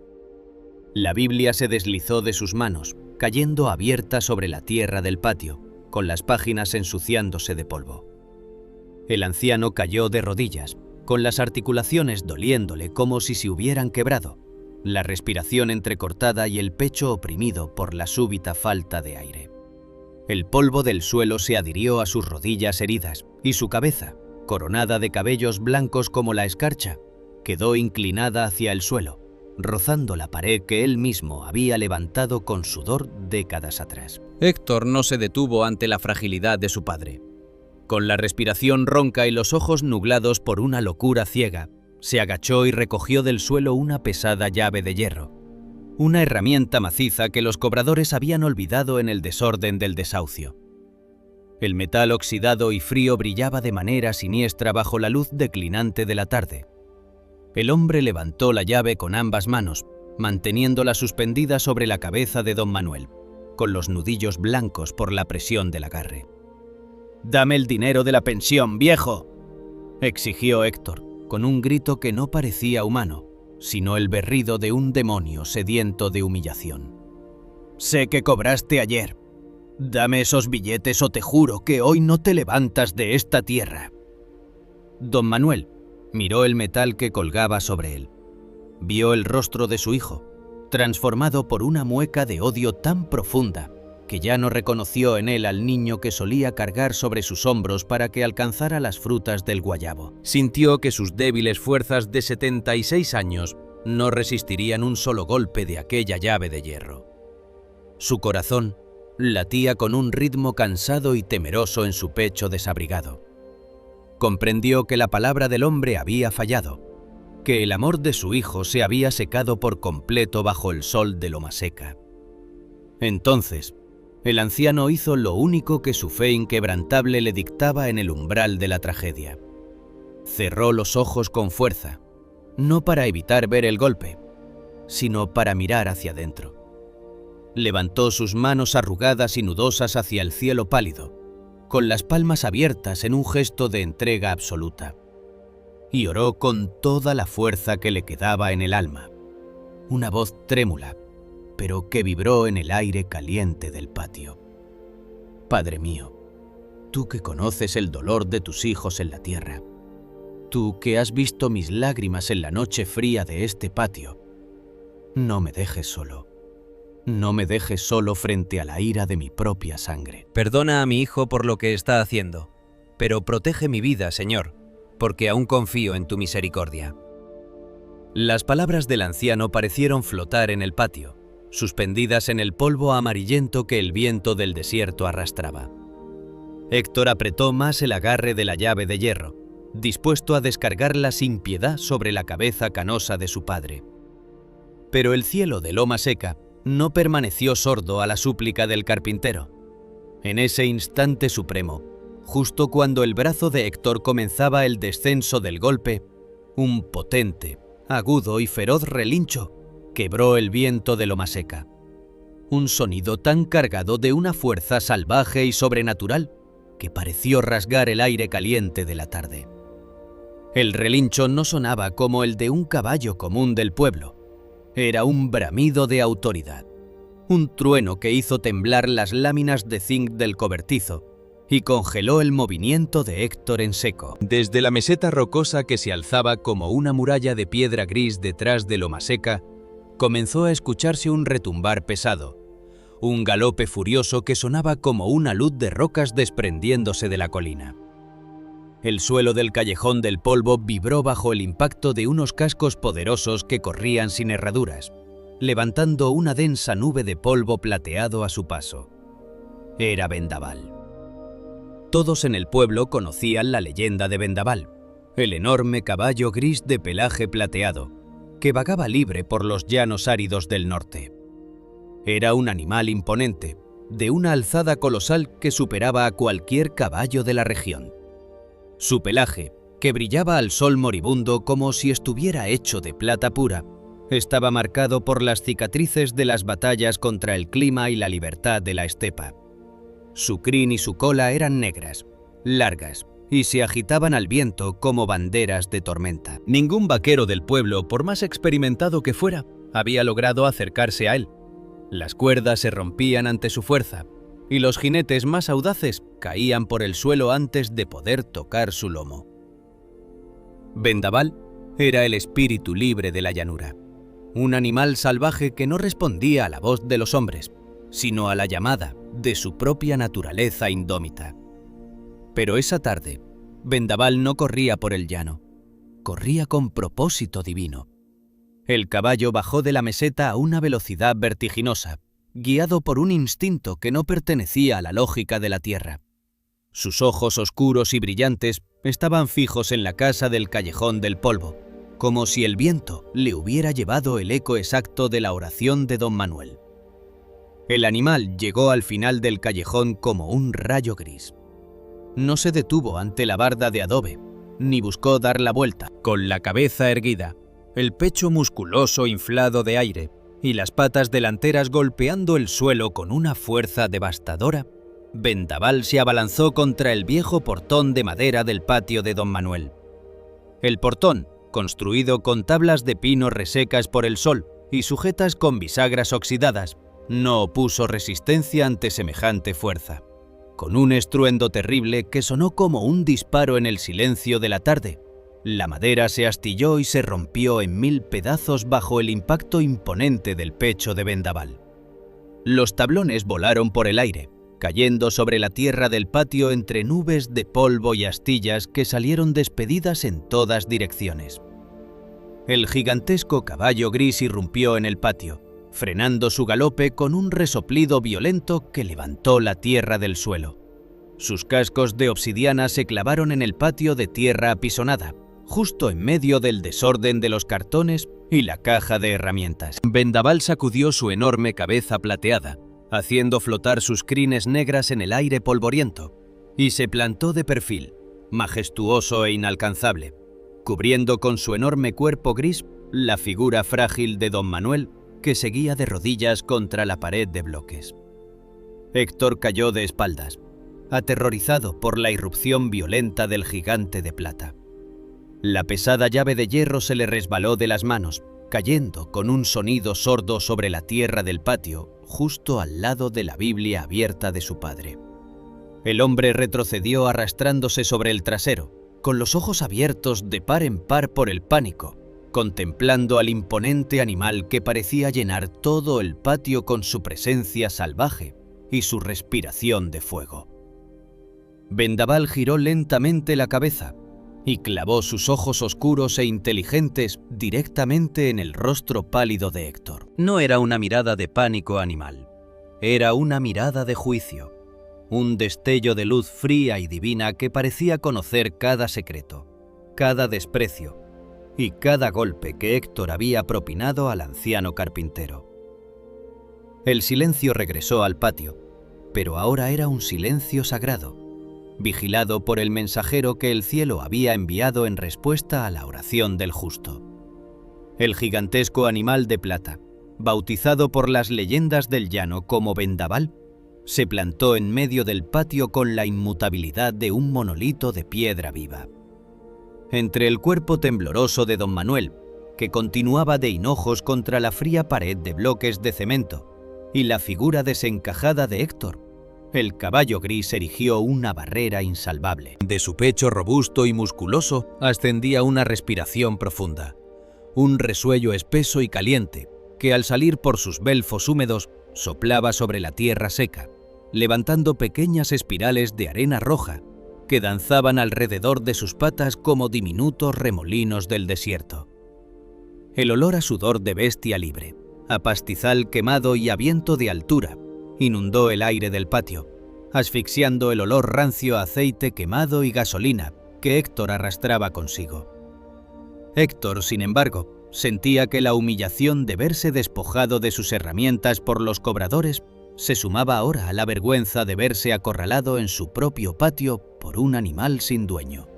La Biblia se deslizó de sus manos, cayendo abierta sobre la tierra del patio, con las páginas ensuciándose de polvo. El anciano cayó de rodillas, con las articulaciones doliéndole como si se hubieran quebrado, la respiración entrecortada y el pecho oprimido por la súbita falta de aire. El polvo del suelo se adhirió a sus rodillas heridas y su cabeza, coronada de cabellos blancos como la escarcha, quedó inclinada hacia el suelo, rozando la pared que él mismo había levantado con sudor décadas atrás. Héctor no se detuvo ante la fragilidad de su padre. Con la respiración ronca y los ojos nublados por una locura ciega, se agachó y recogió del suelo una pesada llave de hierro, una herramienta maciza que los cobradores habían olvidado en el desorden del desahucio. El metal oxidado y frío brillaba de manera siniestra bajo la luz declinante de la tarde. El hombre levantó la llave con ambas manos, manteniéndola suspendida sobre la cabeza de don Manuel, con los nudillos blancos por la presión del agarre. «Dame el dinero de la pensión, viejo», exigió Héctor, con un grito que no parecía humano, sino el berrido de un demonio sediento de humillación. «Sé que cobraste ayer. Dame esos billetes o te juro que hoy no te levantas de esta tierra». Don Manuel miró el metal que colgaba sobre él. Vio el rostro de su hijo, transformado por una mueca de odio tan profunda que ya no reconoció en él al niño que solía cargar sobre sus hombros para que alcanzara las frutas del guayabo. Sintió que sus débiles fuerzas de 76 años no resistirían un solo golpe de aquella llave de hierro. Su corazón latía con un ritmo cansado y temeroso en su pecho desabrigado. Comprendió que la palabra del hombre había fallado, que el amor de su hijo se había secado por completo bajo el sol de loma seca. Entonces, el anciano hizo lo único que su fe inquebrantable le dictaba en el umbral de la tragedia. Cerró los ojos con fuerza, no para evitar ver el golpe, sino para mirar hacia adentro. Levantó sus manos arrugadas y nudosas hacia el cielo pálido, con las palmas abiertas en un gesto de entrega absoluta. y oró con toda la fuerza que le quedaba en el alma. Una voz trémula, pero que vibró en el aire caliente del patio. Padre mío, tú que conoces el dolor de tus hijos en la tierra, tú que has visto mis lágrimas en la noche fría de este patio, no me dejes solo. No me dejes solo frente a la ira de mi propia sangre. Perdona a mi hijo por lo que está haciendo, pero protege mi vida, Señor, porque aún confío en tu misericordia. Las palabras del anciano parecieron flotar en el patio, suspendidas en el polvo amarillento que el viento del desierto arrastraba. Héctor apretó más el agarre de la llave de hierro, dispuesto a descargarla sin piedad sobre la cabeza canosa de su padre. Pero el cielo de Loma Seca no permaneció sordo a la súplica del carpintero. En ese instante supremo, justo cuando el brazo de Héctor comenzaba el descenso del golpe, un potente, agudo y feroz relincho quebró el viento de Loma Seca. Un sonido tan cargado de una fuerza salvaje y sobrenatural que pareció rasgar el aire caliente de la tarde. El relincho no sonaba como el de un caballo común del pueblo. Era un bramido de autoridad, un trueno que hizo temblar las láminas de zinc del cobertizo y congeló el movimiento de Héctor en seco. Desde la meseta rocosa que se alzaba como una muralla de piedra gris detrás de Loma Seca, comenzó a escucharse un retumbar pesado, un galope furioso que sonaba como una luz de rocas desprendiéndose de la colina. El suelo del callejón del polvo vibró bajo el impacto de unos cascos poderosos que corrían sin herraduras, levantando una densa nube de polvo plateado a su paso. Era Vendaval. Todos en el pueblo conocían la leyenda de Vendaval, el enorme caballo gris de pelaje plateado, que vagaba libre por los llanos áridos del norte. Era un animal imponente, de una alzada colosal que superaba a cualquier caballo de la región. Su pelaje, que brillaba al sol moribundo como si estuviera hecho de plata pura, estaba marcado por las cicatrices de las batallas contra el clima y la libertad de la estepa. Su crin y su cola eran negras, largas, y se agitaban al viento como banderas de tormenta. Ningún vaquero del pueblo, por más experimentado que fuera, había logrado acercarse a él. Las cuerdas se rompían ante su fuerza, y los jinetes más audaces caían por el suelo antes de poder tocar su lomo. Vendaval era el espíritu libre de la llanura, un animal salvaje que no respondía a la voz de los hombres, sino a la llamada de su propia naturaleza indómita. Pero esa tarde, Vendaval no corría por el llano, corría con propósito divino. El caballo bajó de la meseta a una velocidad vertiginosa, guiado por un instinto que no pertenecía a la lógica de la tierra. Sus ojos oscuros y brillantes estaban fijos en la casa del callejón del polvo, como si el viento le hubiera llevado el eco exacto de la oración de don Manuel. El animal llegó al final del callejón como un rayo gris. No se detuvo ante la barda de adobe, ni buscó dar la vuelta. Con la cabeza erguida, el pecho musculoso inflado de aire y las patas delanteras golpeando el suelo con una fuerza devastadora, Vendaval se abalanzó contra el viejo portón de madera del patio de don Manuel. El portón, construido con tablas de pino resecas por el sol y sujetas con bisagras oxidadas, no opuso resistencia ante semejante fuerza. Con un estruendo terrible que sonó como un disparo en el silencio de la tarde, la madera se astilló y se rompió en 1000 pedazos bajo el impacto imponente del pecho de Vendaval. Los tablones volaron por el aire, cayendo sobre la tierra del patio entre nubes de polvo y astillas que salieron despedidas en todas direcciones. El gigantesco caballo gris irrumpió en el patio, frenando su galope con un resoplido violento que levantó la tierra del suelo. Sus cascos de obsidiana se clavaron en el patio de tierra apisonada, justo en medio del desorden de los cartones y la caja de herramientas. Vendaval sacudió su enorme cabeza plateada, haciendo flotar sus crines negras en el aire polvoriento, y se plantó de perfil, majestuoso e inalcanzable, cubriendo con su enorme cuerpo gris la figura frágil de don Manuel, que seguía de rodillas contra la pared de bloques. Héctor cayó de espaldas, aterrorizado por la irrupción violenta del gigante de plata. La pesada llave de hierro se le resbaló de las manos, cayendo con un sonido sordo sobre la tierra del patio, justo al lado de la Biblia abierta de su padre. El hombre retrocedió arrastrándose sobre el trasero, con los ojos abiertos de par en par por el pánico, contemplando al imponente animal que parecía llenar todo el patio con su presencia salvaje y su respiración de fuego. Vendaval giró lentamente la cabeza y clavó sus ojos oscuros e inteligentes directamente en el rostro pálido de Héctor. No era una mirada de pánico animal, era una mirada de juicio, un destello de luz fría y divina que parecía conocer cada secreto, cada desprecio y cada golpe que Héctor había propinado al anciano carpintero. El silencio regresó al patio, pero ahora era un silencio sagrado, vigilado por el mensajero que el cielo había enviado en respuesta a la oración del justo. El gigantesco animal de plata, bautizado por las leyendas del llano como Vendaval, se plantó en medio del patio con la inmutabilidad de un monolito de piedra viva. Entre el cuerpo tembloroso de don Manuel, que continuaba de hinojos contra la fría pared de bloques de cemento, y la figura desencajada de Héctor, el caballo gris erigió una barrera insalvable. De su pecho robusto y musculoso ascendía una respiración profunda, un resuello espeso y caliente que al salir por sus belfos húmedos soplaba sobre la tierra seca, levantando pequeñas espirales de arena roja que danzaban alrededor de sus patas como diminutos remolinos del desierto. El olor a sudor de bestia libre, a pastizal quemado y a viento de altura, inundó el aire del patio, asfixiando el olor rancio a aceite quemado y gasolina que Héctor arrastraba consigo. Héctor, sin embargo, sentía que la humillación de verse despojado de sus herramientas por los cobradores se sumaba ahora a la vergüenza de verse acorralado en su propio patio por un animal sin dueño.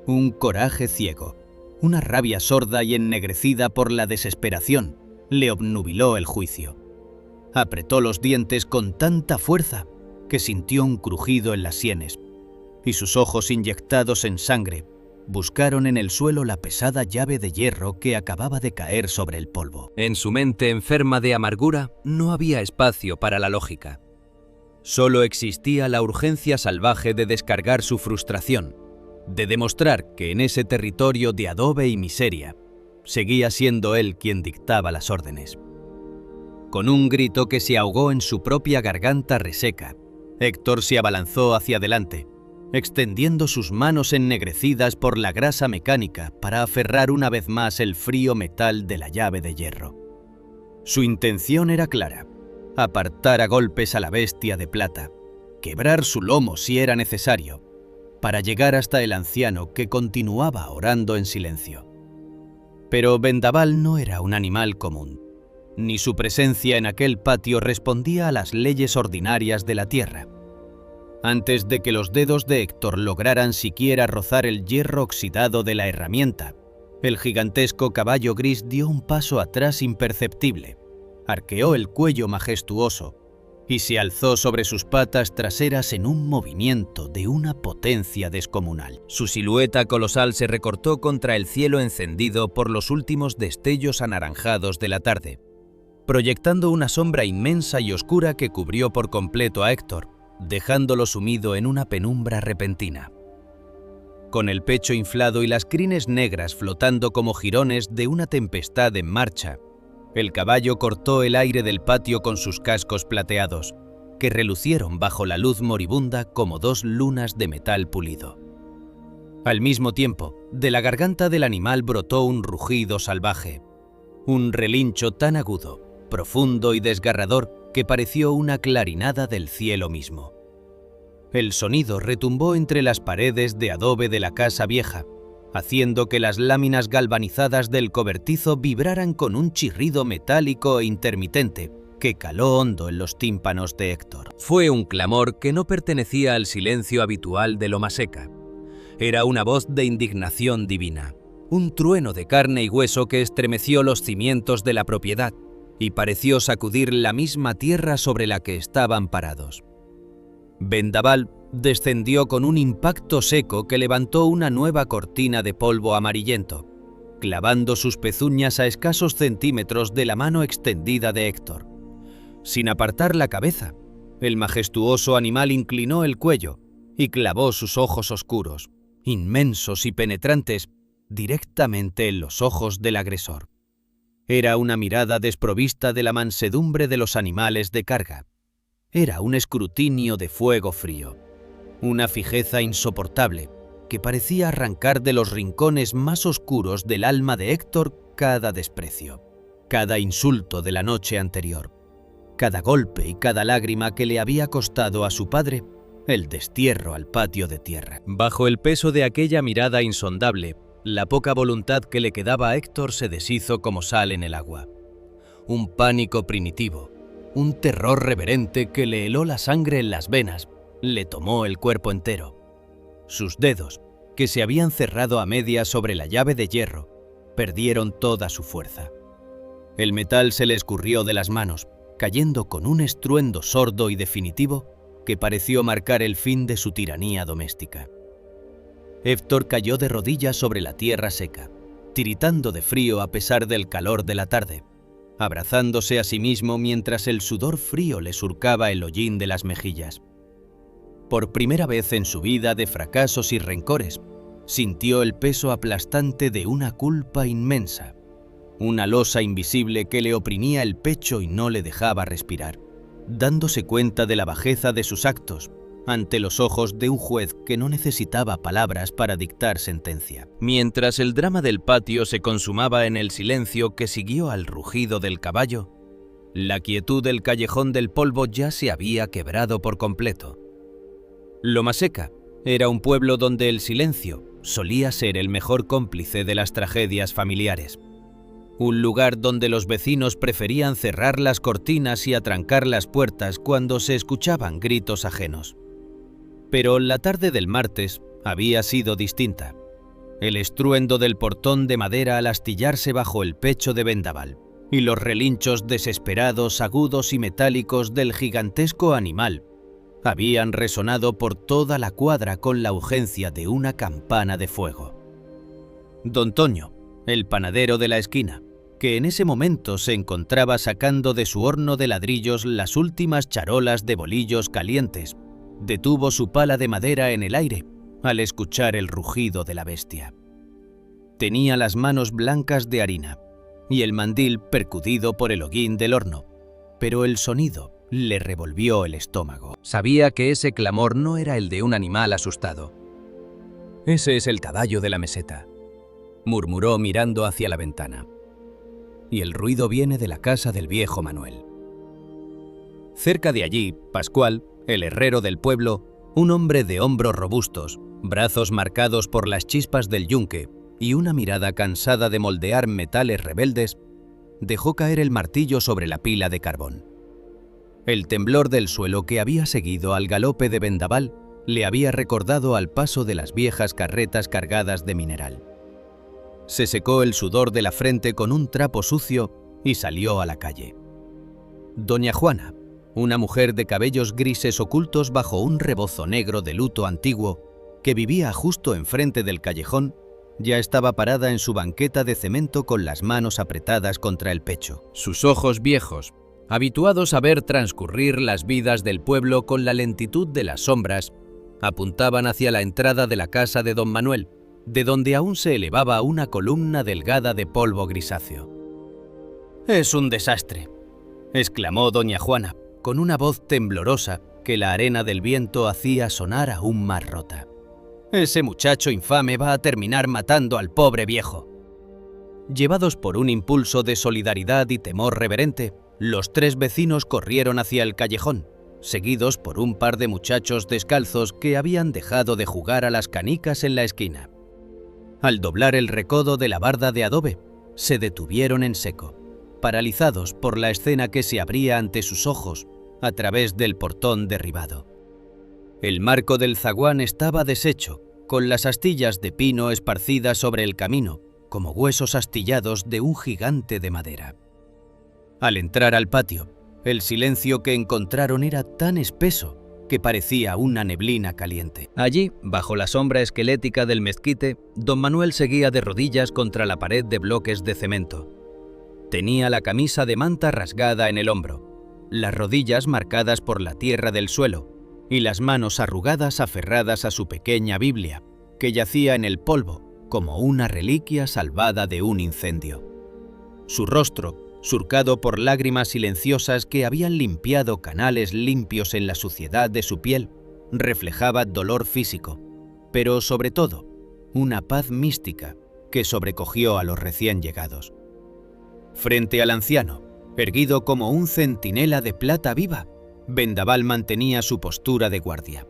Un coraje ciego, una rabia sorda y ennegrecida por la desesperación, le obnubiló el juicio. Apretó los dientes con tanta fuerza que sintió un crujido en las sienes, y sus ojos inyectados en sangre buscaron en el suelo la pesada llave de hierro que acababa de caer sobre el polvo. En su mente enferma de amargura no había espacio para la lógica. Solo existía la urgencia salvaje de descargar su frustración, de demostrar que en ese territorio de adobe y miseria seguía siendo él quien dictaba las órdenes. Con un grito que se ahogó en su propia garganta reseca, Héctor se abalanzó hacia adelante, extendiendo sus manos ennegrecidas por la grasa mecánica para aferrar una vez más el frío metal de la llave de hierro. Su intención era clara: apartar a golpes a la bestia de plata, quebrar su lomo si era necesario, para llegar hasta el anciano que continuaba orando en silencio. Pero Vendaval no era un animal común, ni su presencia en aquel patio respondía a las leyes ordinarias de la tierra. Antes de que los dedos de Héctor lograran siquiera rozar el hierro oxidado de la herramienta, el gigantesco caballo gris dio un paso atrás imperceptible, arqueó el cuello majestuoso y se alzó sobre sus patas traseras en un movimiento de una potencia descomunal. Su silueta colosal se recortó contra el cielo encendido por los últimos destellos anaranjados de la tarde, proyectando una sombra inmensa y oscura que cubrió por completo a Héctor, dejándolo sumido en una penumbra repentina. Con el pecho inflado y las crines negras flotando como jirones de una tempestad en marcha, el caballo cortó el aire del patio con sus cascos plateados, que relucieron bajo la luz moribunda como dos lunas de metal pulido. Al mismo tiempo, de la garganta del animal brotó un rugido salvaje, un relincho tan agudo, profundo y desgarrador que pareció una clarinada del cielo mismo. El sonido retumbó entre las paredes de adobe de la casa vieja, haciendo que las láminas galvanizadas del cobertizo vibraran con un chirrido metálico e intermitente que caló hondo en los tímpanos de Héctor. Fue un clamor que no pertenecía al silencio habitual de Loma Seca. Era una voz de indignación divina, un trueno de carne y hueso que estremeció los cimientos de la propiedad y pareció sacudir la misma tierra sobre la que estaban parados. Vendaval, descendió con un impacto seco que levantó una nueva cortina de polvo amarillento, clavando sus pezuñas a escasos centímetros de la mano extendida de Héctor. Sin apartar la cabeza, el majestuoso animal inclinó el cuello y clavó sus ojos oscuros, inmensos y penetrantes, directamente en los ojos del agresor. Era una mirada desprovista de la mansedumbre de los animales de carga. Era un escrutinio de fuego frío, una fijeza insoportable que parecía arrancar de los rincones más oscuros del alma de Héctor cada desprecio, cada insulto de la noche anterior, cada golpe y cada lágrima que le había costado a su padre el destierro al patio de tierra. Bajo el peso de aquella mirada insondable, la poca voluntad que le quedaba a Héctor se deshizo como sal en el agua. Un pánico primitivo, un terror reverente que le heló la sangre en las venas, le tomó el cuerpo entero. Sus dedos, que se habían cerrado a medias sobre la llave de hierro, perdieron toda su fuerza. El metal se le escurrió de las manos, cayendo con un estruendo sordo y definitivo que pareció marcar el fin de su tiranía doméstica. Héctor cayó de rodillas sobre la tierra seca, tiritando de frío a pesar del calor de la tarde, abrazándose a sí mismo mientras el sudor frío le surcaba el hollín de las mejillas. Por primera vez en su vida de fracasos y rencores, sintió el peso aplastante de una culpa inmensa, una losa invisible que le oprimía el pecho y no le dejaba respirar, dándose cuenta de la bajeza de sus actos ante los ojos de un juez que no necesitaba palabras para dictar sentencia. Mientras el drama del patio se consumaba en el silencio que siguió al rugido del caballo, la quietud del callejón del polvo ya se había quebrado por completo. Lomaseca era un pueblo donde el silencio solía ser el mejor cómplice de las tragedias familiares. Un lugar donde los vecinos preferían cerrar las cortinas y atrancar las puertas cuando se escuchaban gritos ajenos. Pero la tarde del martes había sido distinta. El estruendo del portón de madera al astillarse bajo el pecho de vendaval y los relinchos desesperados, agudos y metálicos del gigantesco animal habían resonado por toda la cuadra con la urgencia de una campana de fuego. Don Toño, el panadero de la esquina, que en ese momento se encontraba sacando de su horno de ladrillos las últimas charolas de bolillos calientes, detuvo su pala de madera en el aire al escuchar el rugido de la bestia. Tenía las manos blancas de harina y el mandil percudido por el hoguín del horno, pero el sonido le revolvió el estómago. Sabía que ese clamor no era el de un animal asustado. «Ese es el caballo de la meseta», murmuró mirando hacia la ventana. «Y el ruido viene de la casa del viejo Manuel». Cerca de allí, Pascual, el herrero del pueblo, un hombre de hombros robustos, brazos marcados por las chispas del yunque y una mirada cansada de moldear metales rebeldes, dejó caer el martillo sobre la pila de carbón. El temblor del suelo que había seguido al galope de vendaval le había recordado al paso de las viejas carretas cargadas de mineral. Se secó el sudor de la frente con un trapo sucio y salió a la calle. Doña Juana, una mujer de cabellos grises ocultos bajo un rebozo negro de luto antiguo, que vivía justo enfrente del callejón, ya estaba parada en su banqueta de cemento con las manos apretadas contra el pecho. Sus ojos viejos, habituados a ver transcurrir las vidas del pueblo con la lentitud de las sombras, apuntaban hacia la entrada de la casa de don Manuel, de donde aún se elevaba una columna delgada de polvo grisáceo. «Es un desastre», exclamó doña Juana, con una voz temblorosa que la arena del viento hacía sonar aún más rota. «Ese muchacho infame va a terminar matando al pobre viejo». Llevados por un impulso de solidaridad y temor reverente, los tres vecinos corrieron hacia el callejón, seguidos por un par de muchachos descalzos que habían dejado de jugar a las canicas en la esquina. Al doblar el recodo de la barda de adobe, se detuvieron en seco, paralizados por la escena que se abría ante sus ojos a través del portón derribado. El marco del zaguán estaba deshecho, con las astillas de pino esparcidas sobre el camino, como huesos astillados de un gigante de madera. Al entrar al patio, el silencio que encontraron era tan espeso que parecía una neblina caliente. Allí, bajo la sombra esquelética del mezquite, don Manuel seguía de rodillas contra la pared de bloques de cemento. Tenía la camisa de manta rasgada en el hombro, las rodillas marcadas por la tierra del suelo y las manos arrugadas aferradas a su pequeña Biblia, que yacía en el polvo como una reliquia salvada de un incendio. Su rostro, surcado por lágrimas silenciosas que habían limpiado canales limpios en la suciedad de su piel, reflejaba dolor físico, pero sobre todo, una paz mística que sobrecogió a los recién llegados. Frente al anciano, erguido como un centinela de plata viva, Vendaval mantenía su postura de guardia.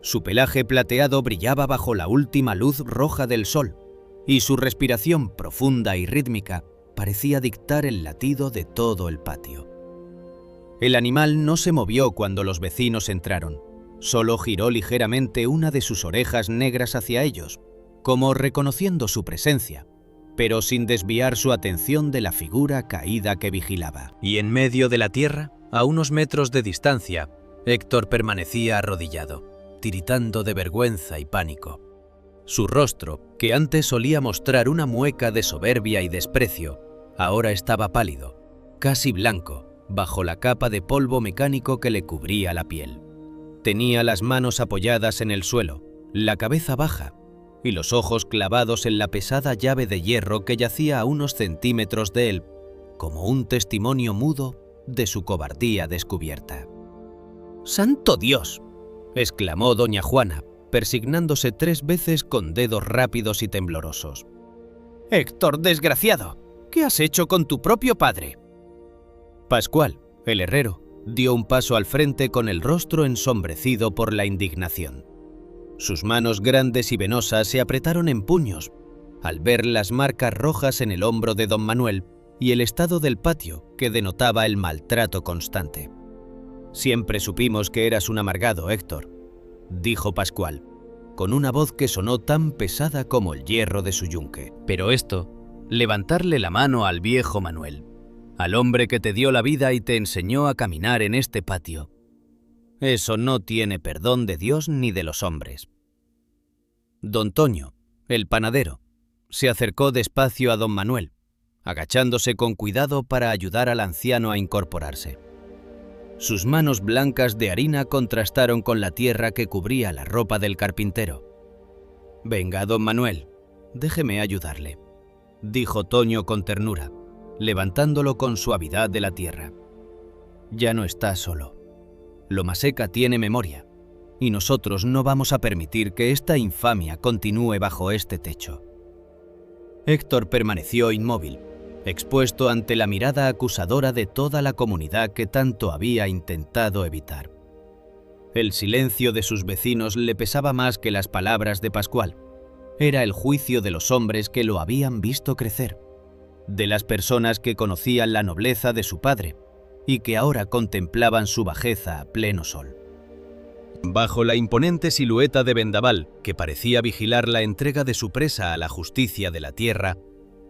Su pelaje plateado brillaba bajo la última luz roja del sol, y su respiración profunda y rítmica parecía dictar el latido de todo el patio. El animal no se movió cuando los vecinos entraron, solo giró ligeramente una de sus orejas negras hacia ellos, como reconociendo su presencia, pero sin desviar su atención de la figura caída que vigilaba. Y en medio de la tierra, a unos metros de distancia, Héctor permanecía arrodillado, tiritando de vergüenza y pánico. Su rostro, que antes solía mostrar una mueca de soberbia y desprecio, ahora estaba pálido, casi blanco, bajo la capa de polvo mecánico que le cubría la piel. Tenía las manos apoyadas en el suelo, la cabeza baja y los ojos clavados en la pesada llave de hierro que yacía a unos centímetros de él, como un testimonio mudo de su cobardía descubierta. ¡Santo Dios!, exclamó doña Juana, persignándose 3 veces con dedos rápidos y temblorosos. «Héctor, desgraciado, ¿qué has hecho con tu propio padre?». Pascual, el herrero, dio un paso al frente con el rostro ensombrecido por la indignación. Sus manos grandes y venosas se apretaron en puños al ver las marcas rojas en el hombro de don Manuel y el estado del patio que denotaba el maltrato constante. «Siempre supimos que eras un amargado, Héctor», dijo Pascual, con una voz que sonó tan pesada como el hierro de su yunque. Pero esto, levantarle la mano al viejo Manuel, al hombre que te dio la vida y te enseñó a caminar en este patio, eso no tiene perdón de Dios ni de los hombres. Don Toño, el panadero, se acercó despacio a don Manuel, agachándose con cuidado para ayudar al anciano a incorporarse. Sus manos blancas de harina contrastaron con la tierra que cubría la ropa del carpintero. «Venga, don Manuel, déjeme ayudarle», dijo Toño con ternura, levantándolo con suavidad de la tierra. «Ya no está solo. Lomaseca tiene memoria, y nosotros no vamos a permitir que esta infamia continúe bajo este techo». Héctor permaneció inmóvil, expuesto ante la mirada acusadora de toda la comunidad que tanto había intentado evitar. El silencio de sus vecinos le pesaba más que las palabras de Pascual. Era el juicio de los hombres que lo habían visto crecer, de las personas que conocían la nobleza de su padre y que ahora contemplaban su bajeza a pleno sol. Bajo la imponente silueta de Vendaval, que parecía vigilar la entrega de su presa a la justicia de la tierra,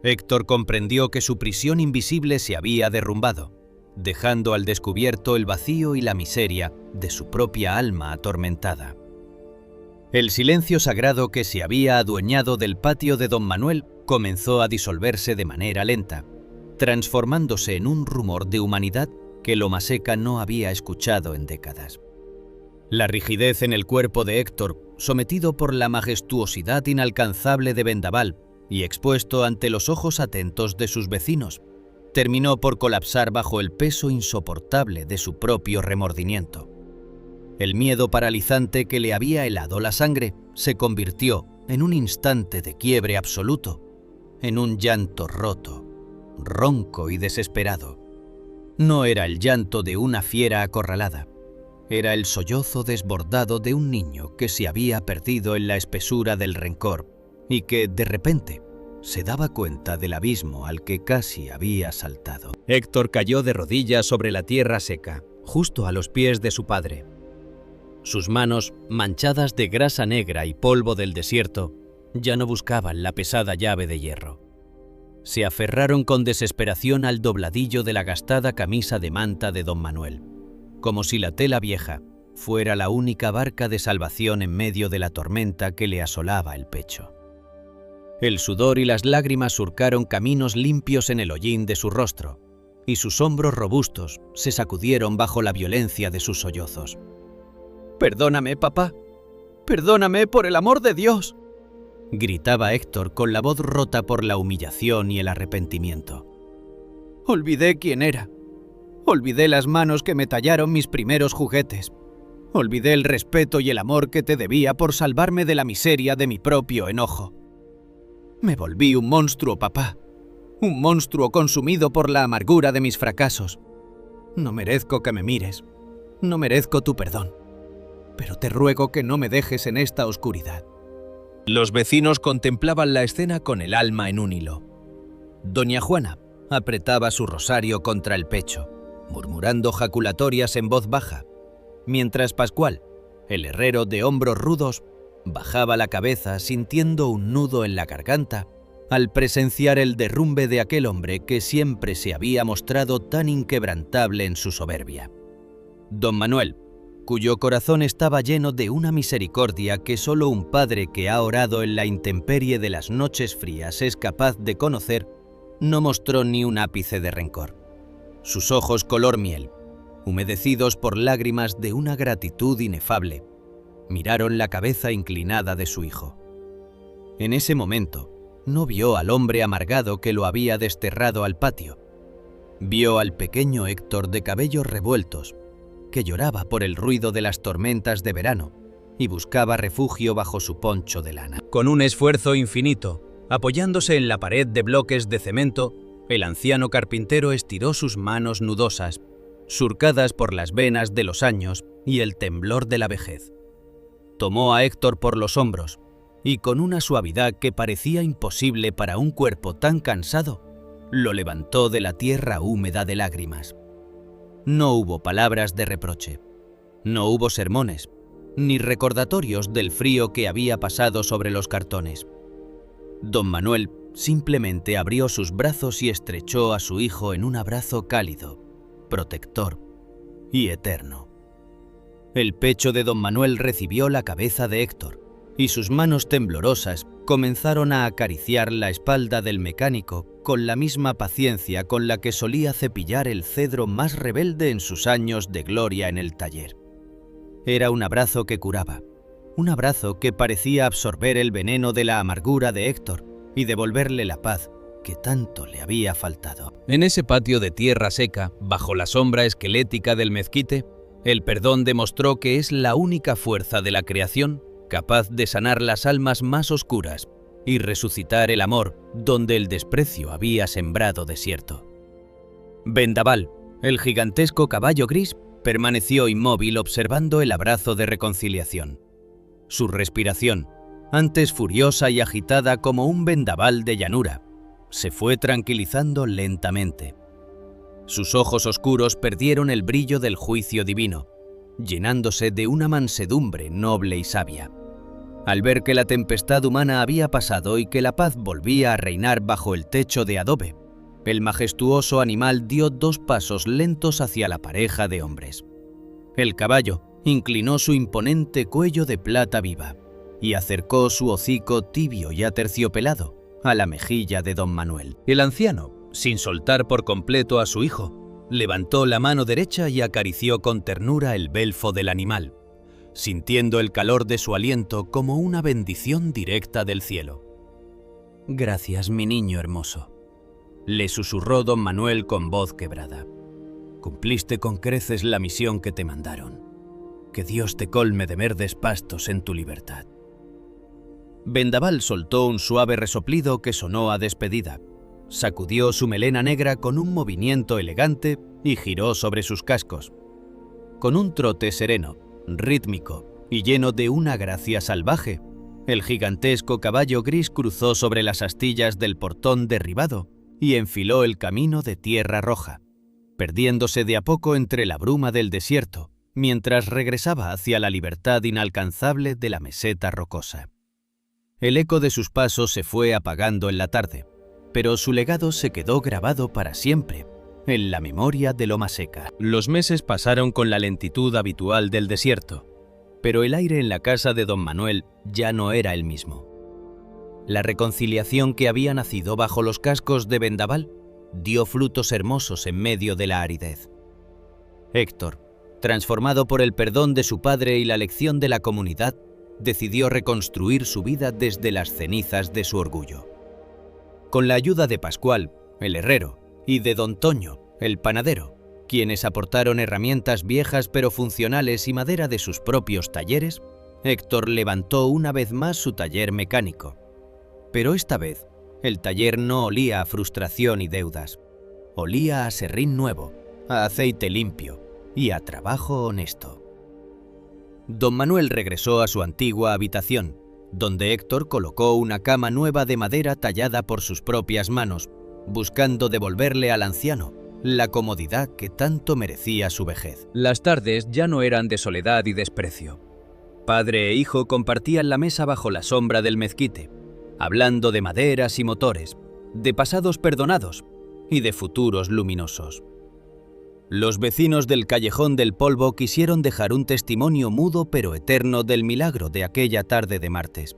Héctor comprendió que su prisión invisible se había derrumbado, dejando al descubierto el vacío y la miseria de su propia alma atormentada. El silencio sagrado que se había adueñado del patio de don Manuel comenzó a disolverse de manera lenta, transformándose en un rumor de humanidad que Lomaseca no había escuchado en décadas. La rigidez en el cuerpo de Héctor, sometido por la majestuosidad inalcanzable de Vendaval y expuesto ante los ojos atentos de sus vecinos, terminó por colapsar bajo el peso insoportable de su propio remordimiento. El miedo paralizante que le había helado la sangre se convirtió, en un instante de quiebre absoluto, en un llanto roto, ronco y desesperado. No era el llanto de una fiera acorralada, era el sollozo desbordado de un niño que se había perdido en la espesura del rencor y que, de repente, se daba cuenta del abismo al que casi había saltado. Héctor cayó de rodillas sobre la tierra seca, justo a los pies de su padre. Sus manos, manchadas de grasa negra y polvo del desierto, ya no buscaban la pesada llave de hierro. Se aferraron con desesperación al dobladillo de la gastada camisa de manta de don Manuel, como si la tela vieja fuera la única barca de salvación en medio de la tormenta que le asolaba el pecho. El sudor y las lágrimas surcaron caminos limpios en el hollín de su rostro, y sus hombros robustos se sacudieron bajo la violencia de sus sollozos. «Perdóname, papá. Perdóname, por el amor de Dios», gritaba Héctor con la voz rota por la humillación y el arrepentimiento. «Olvidé quién era. Olvidé las manos que me tallaron mis primeros juguetes. Olvidé el respeto y el amor que te debía por salvarme de la miseria de mi propio enojo. Me volví un monstruo, papá. Un monstruo consumido por la amargura de mis fracasos. No merezco que me mires. No merezco tu perdón. Pero te ruego que no me dejes en esta oscuridad». Los vecinos contemplaban la escena con el alma en un hilo. Doña Juana apretaba su rosario contra el pecho, murmurando jaculatorias en voz baja, mientras Pascual, el herrero de hombros rudos, bajaba la cabeza sintiendo un nudo en la garganta al presenciar el derrumbe de aquel hombre que siempre se había mostrado tan inquebrantable en su soberbia. Don Manuel, cuyo corazón estaba lleno de una misericordia que solo un padre que ha orado en la intemperie de las noches frías es capaz de conocer, no mostró ni un ápice de rencor. Sus ojos color miel, humedecidos por lágrimas de una gratitud inefable, miraron la cabeza inclinada de su hijo. En ese momento, no vio al hombre amargado que lo había desterrado al patio. Vio al pequeño Héctor de cabellos revueltos, que lloraba por el ruido de las tormentas de verano y buscaba refugio bajo su poncho de lana. Con un esfuerzo infinito, apoyándose en la pared de bloques de cemento, el anciano carpintero estiró sus manos nudosas, surcadas por las venas de los años y el temblor de la vejez. Tomó a Héctor por los hombros y con una suavidad que parecía imposible para un cuerpo tan cansado, lo levantó de la tierra húmeda de lágrimas. No hubo palabras de reproche, no hubo sermones, ni recordatorios del frío que había pasado sobre los cartones. Don Manuel simplemente abrió sus brazos y estrechó a su hijo en un abrazo cálido, protector y eterno. El pecho de don Manuel recibió la cabeza de Héctor, y sus manos temblorosas comenzaron a acariciar la espalda del mecánico con la misma paciencia con la que solía cepillar el cedro más rebelde en sus años de gloria en el taller. Era un abrazo que curaba, un abrazo que parecía absorber el veneno de la amargura de Héctor y devolverle la paz que tanto le había faltado. En ese patio de tierra seca, bajo la sombra esquelética del mezquite, el perdón demostró que es la única fuerza de la creación capaz de sanar las almas más oscuras y resucitar el amor donde el desprecio había sembrado desierto. Vendaval, el gigantesco caballo gris, permaneció inmóvil observando el abrazo de reconciliación. Su respiración, antes furiosa y agitada como un vendaval de llanura, se fue tranquilizando lentamente. Sus ojos oscuros perdieron el brillo del juicio divino, llenándose de una mansedumbre noble y sabia. Al ver que la tempestad humana había pasado y que la paz volvía a reinar bajo el techo de adobe, el majestuoso animal dio 2 pasos lentos hacia la pareja de hombres. El caballo inclinó su imponente cuello de plata viva y acercó su hocico tibio y aterciopelado a la mejilla de don Manuel. El anciano, sin soltar por completo a su hijo, levantó la mano derecha y acarició con ternura el belfo del animal, sintiendo el calor de su aliento como una bendición directa del cielo. «Gracias, mi niño hermoso», le susurró don Manuel con voz quebrada. «Cumpliste con creces la misión que te mandaron. Que Dios te colme de verdes pastos en tu libertad». Vendaval soltó un suave resoplido que sonó a despedida, sacudió su melena negra con un movimiento elegante y giró sobre sus cascos. Con un trote sereno, rítmico y lleno de una gracia salvaje, el gigantesco caballo gris cruzó sobre las astillas del portón derribado y enfiló el camino de tierra roja, perdiéndose de a poco entre la bruma del desierto, mientras regresaba hacia la libertad inalcanzable de la meseta rocosa. El eco de sus pasos se fue apagando en la tarde, pero su legado se quedó grabado para siempre en la memoria de Loma Seca. Los meses pasaron con la lentitud habitual del desierto, pero el aire en la casa de don Manuel ya no era el mismo. La reconciliación que había nacido bajo los cascos de vendaval dio frutos hermosos en medio de la aridez. Héctor, transformado por el perdón de su padre y la lección de la comunidad, decidió reconstruir su vida desde las cenizas de su orgullo. Con la ayuda de Pascual, el herrero, y de don Toño, el panadero, quienes aportaron herramientas viejas pero funcionales y madera de sus propios talleres, Héctor levantó una vez más su taller mecánico. Pero esta vez, el taller no olía a frustración y deudas. Olía a serrín nuevo, a aceite limpio y a trabajo honesto. Don Manuel regresó a su antigua habitación, donde Héctor colocó una cama nueva de madera tallada por sus propias manos, buscando devolverle al anciano la comodidad que tanto merecía su vejez. Las tardes ya no eran de soledad y desprecio. Padre e hijo compartían la mesa bajo la sombra del mezquite, hablando de maderas y motores, de pasados perdonados y de futuros luminosos. Los vecinos del Callejón del Polvo quisieron dejar un testimonio mudo pero eterno del milagro de aquella tarde de martes.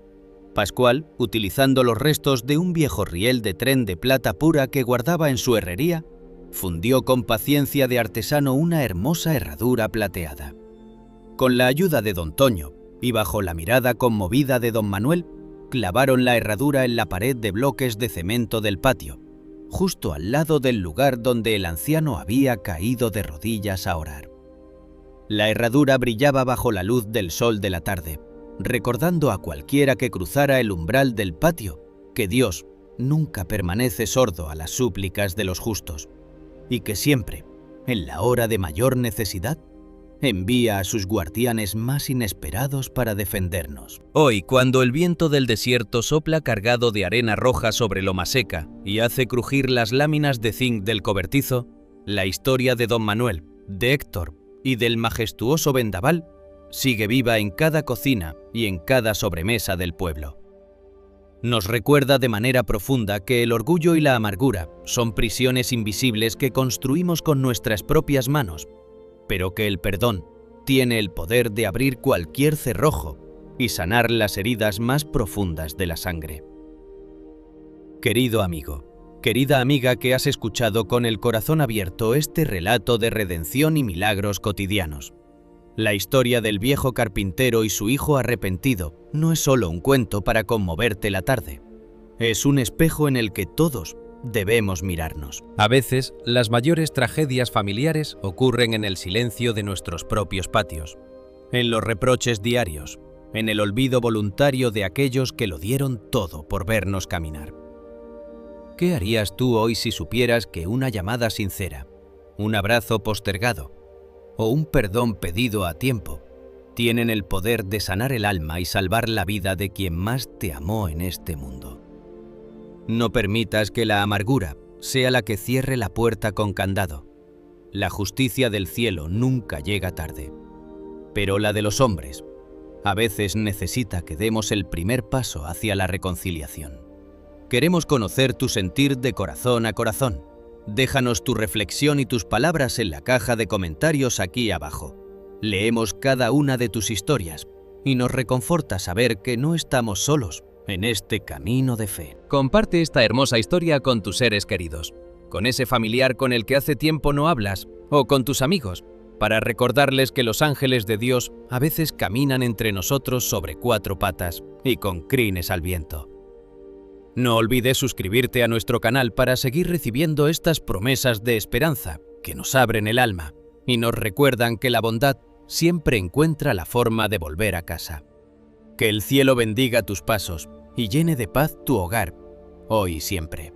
Pascual, utilizando los restos de un viejo riel de tren de plata pura que guardaba en su herrería, fundió con paciencia de artesano una hermosa herradura plateada. Con la ayuda de don Toño y bajo la mirada conmovida de don Manuel, clavaron la herradura en la pared de bloques de cemento del patio, justo al lado del lugar donde el anciano había caído de rodillas a orar. La herradura brillaba bajo la luz del sol de la tarde, recordando a cualquiera que cruzara el umbral del patio que Dios nunca permanece sordo a las súplicas de los justos y que siempre, en la hora de mayor necesidad, envía a sus guardianes más inesperados para defendernos. Hoy, cuando el viento del desierto sopla cargado de arena roja sobre Loma Seca y hace crujir las láminas de zinc del cobertizo, la historia de don Manuel, de Héctor y del majestuoso vendaval sigue viva en cada cocina y en cada sobremesa del pueblo. Nos recuerda de manera profunda que el orgullo y la amargura son prisiones invisibles que construimos con nuestras propias manos, pero que el perdón tiene el poder de abrir cualquier cerrojo y sanar las heridas más profundas de la sangre. Querido amigo, querida amiga que has escuchado con el corazón abierto este relato de redención y milagros cotidianos. La historia del viejo carpintero y su hijo arrepentido no es solo un cuento para conmoverte la tarde. Es un espejo en el que todos debemos mirarnos. A veces, las mayores tragedias familiares ocurren en el silencio de nuestros propios patios, en los reproches diarios, en el olvido voluntario de aquellos que lo dieron todo por vernos caminar. ¿Qué harías tú hoy si supieras que una llamada sincera, un abrazo postergado o un perdón pedido a tiempo tienen el poder de sanar el alma y salvar la vida de quien más te amó en este mundo? No permitas que la amargura sea la que cierre la puerta con candado. La justicia del cielo nunca llega tarde, pero la de los hombres a veces necesita que demos el primer paso hacia la reconciliación. Queremos conocer tu sentir de corazón a corazón. Déjanos tu reflexión y tus palabras en la caja de comentarios aquí abajo. Leemos cada una de tus historias y nos reconforta saber que no estamos solos en este camino de fe. Comparte esta hermosa historia con tus seres queridos, con ese familiar con el que hace tiempo no hablas, o con tus amigos, para recordarles que los ángeles de Dios a veces caminan entre nosotros sobre cuatro patas y con crines al viento. No olvides suscribirte a nuestro canal para seguir recibiendo estas promesas de esperanza que nos abren el alma y nos recuerdan que la bondad siempre encuentra la forma de volver a casa. Que el cielo bendiga tus pasos y llene de paz tu hogar, hoy y siempre.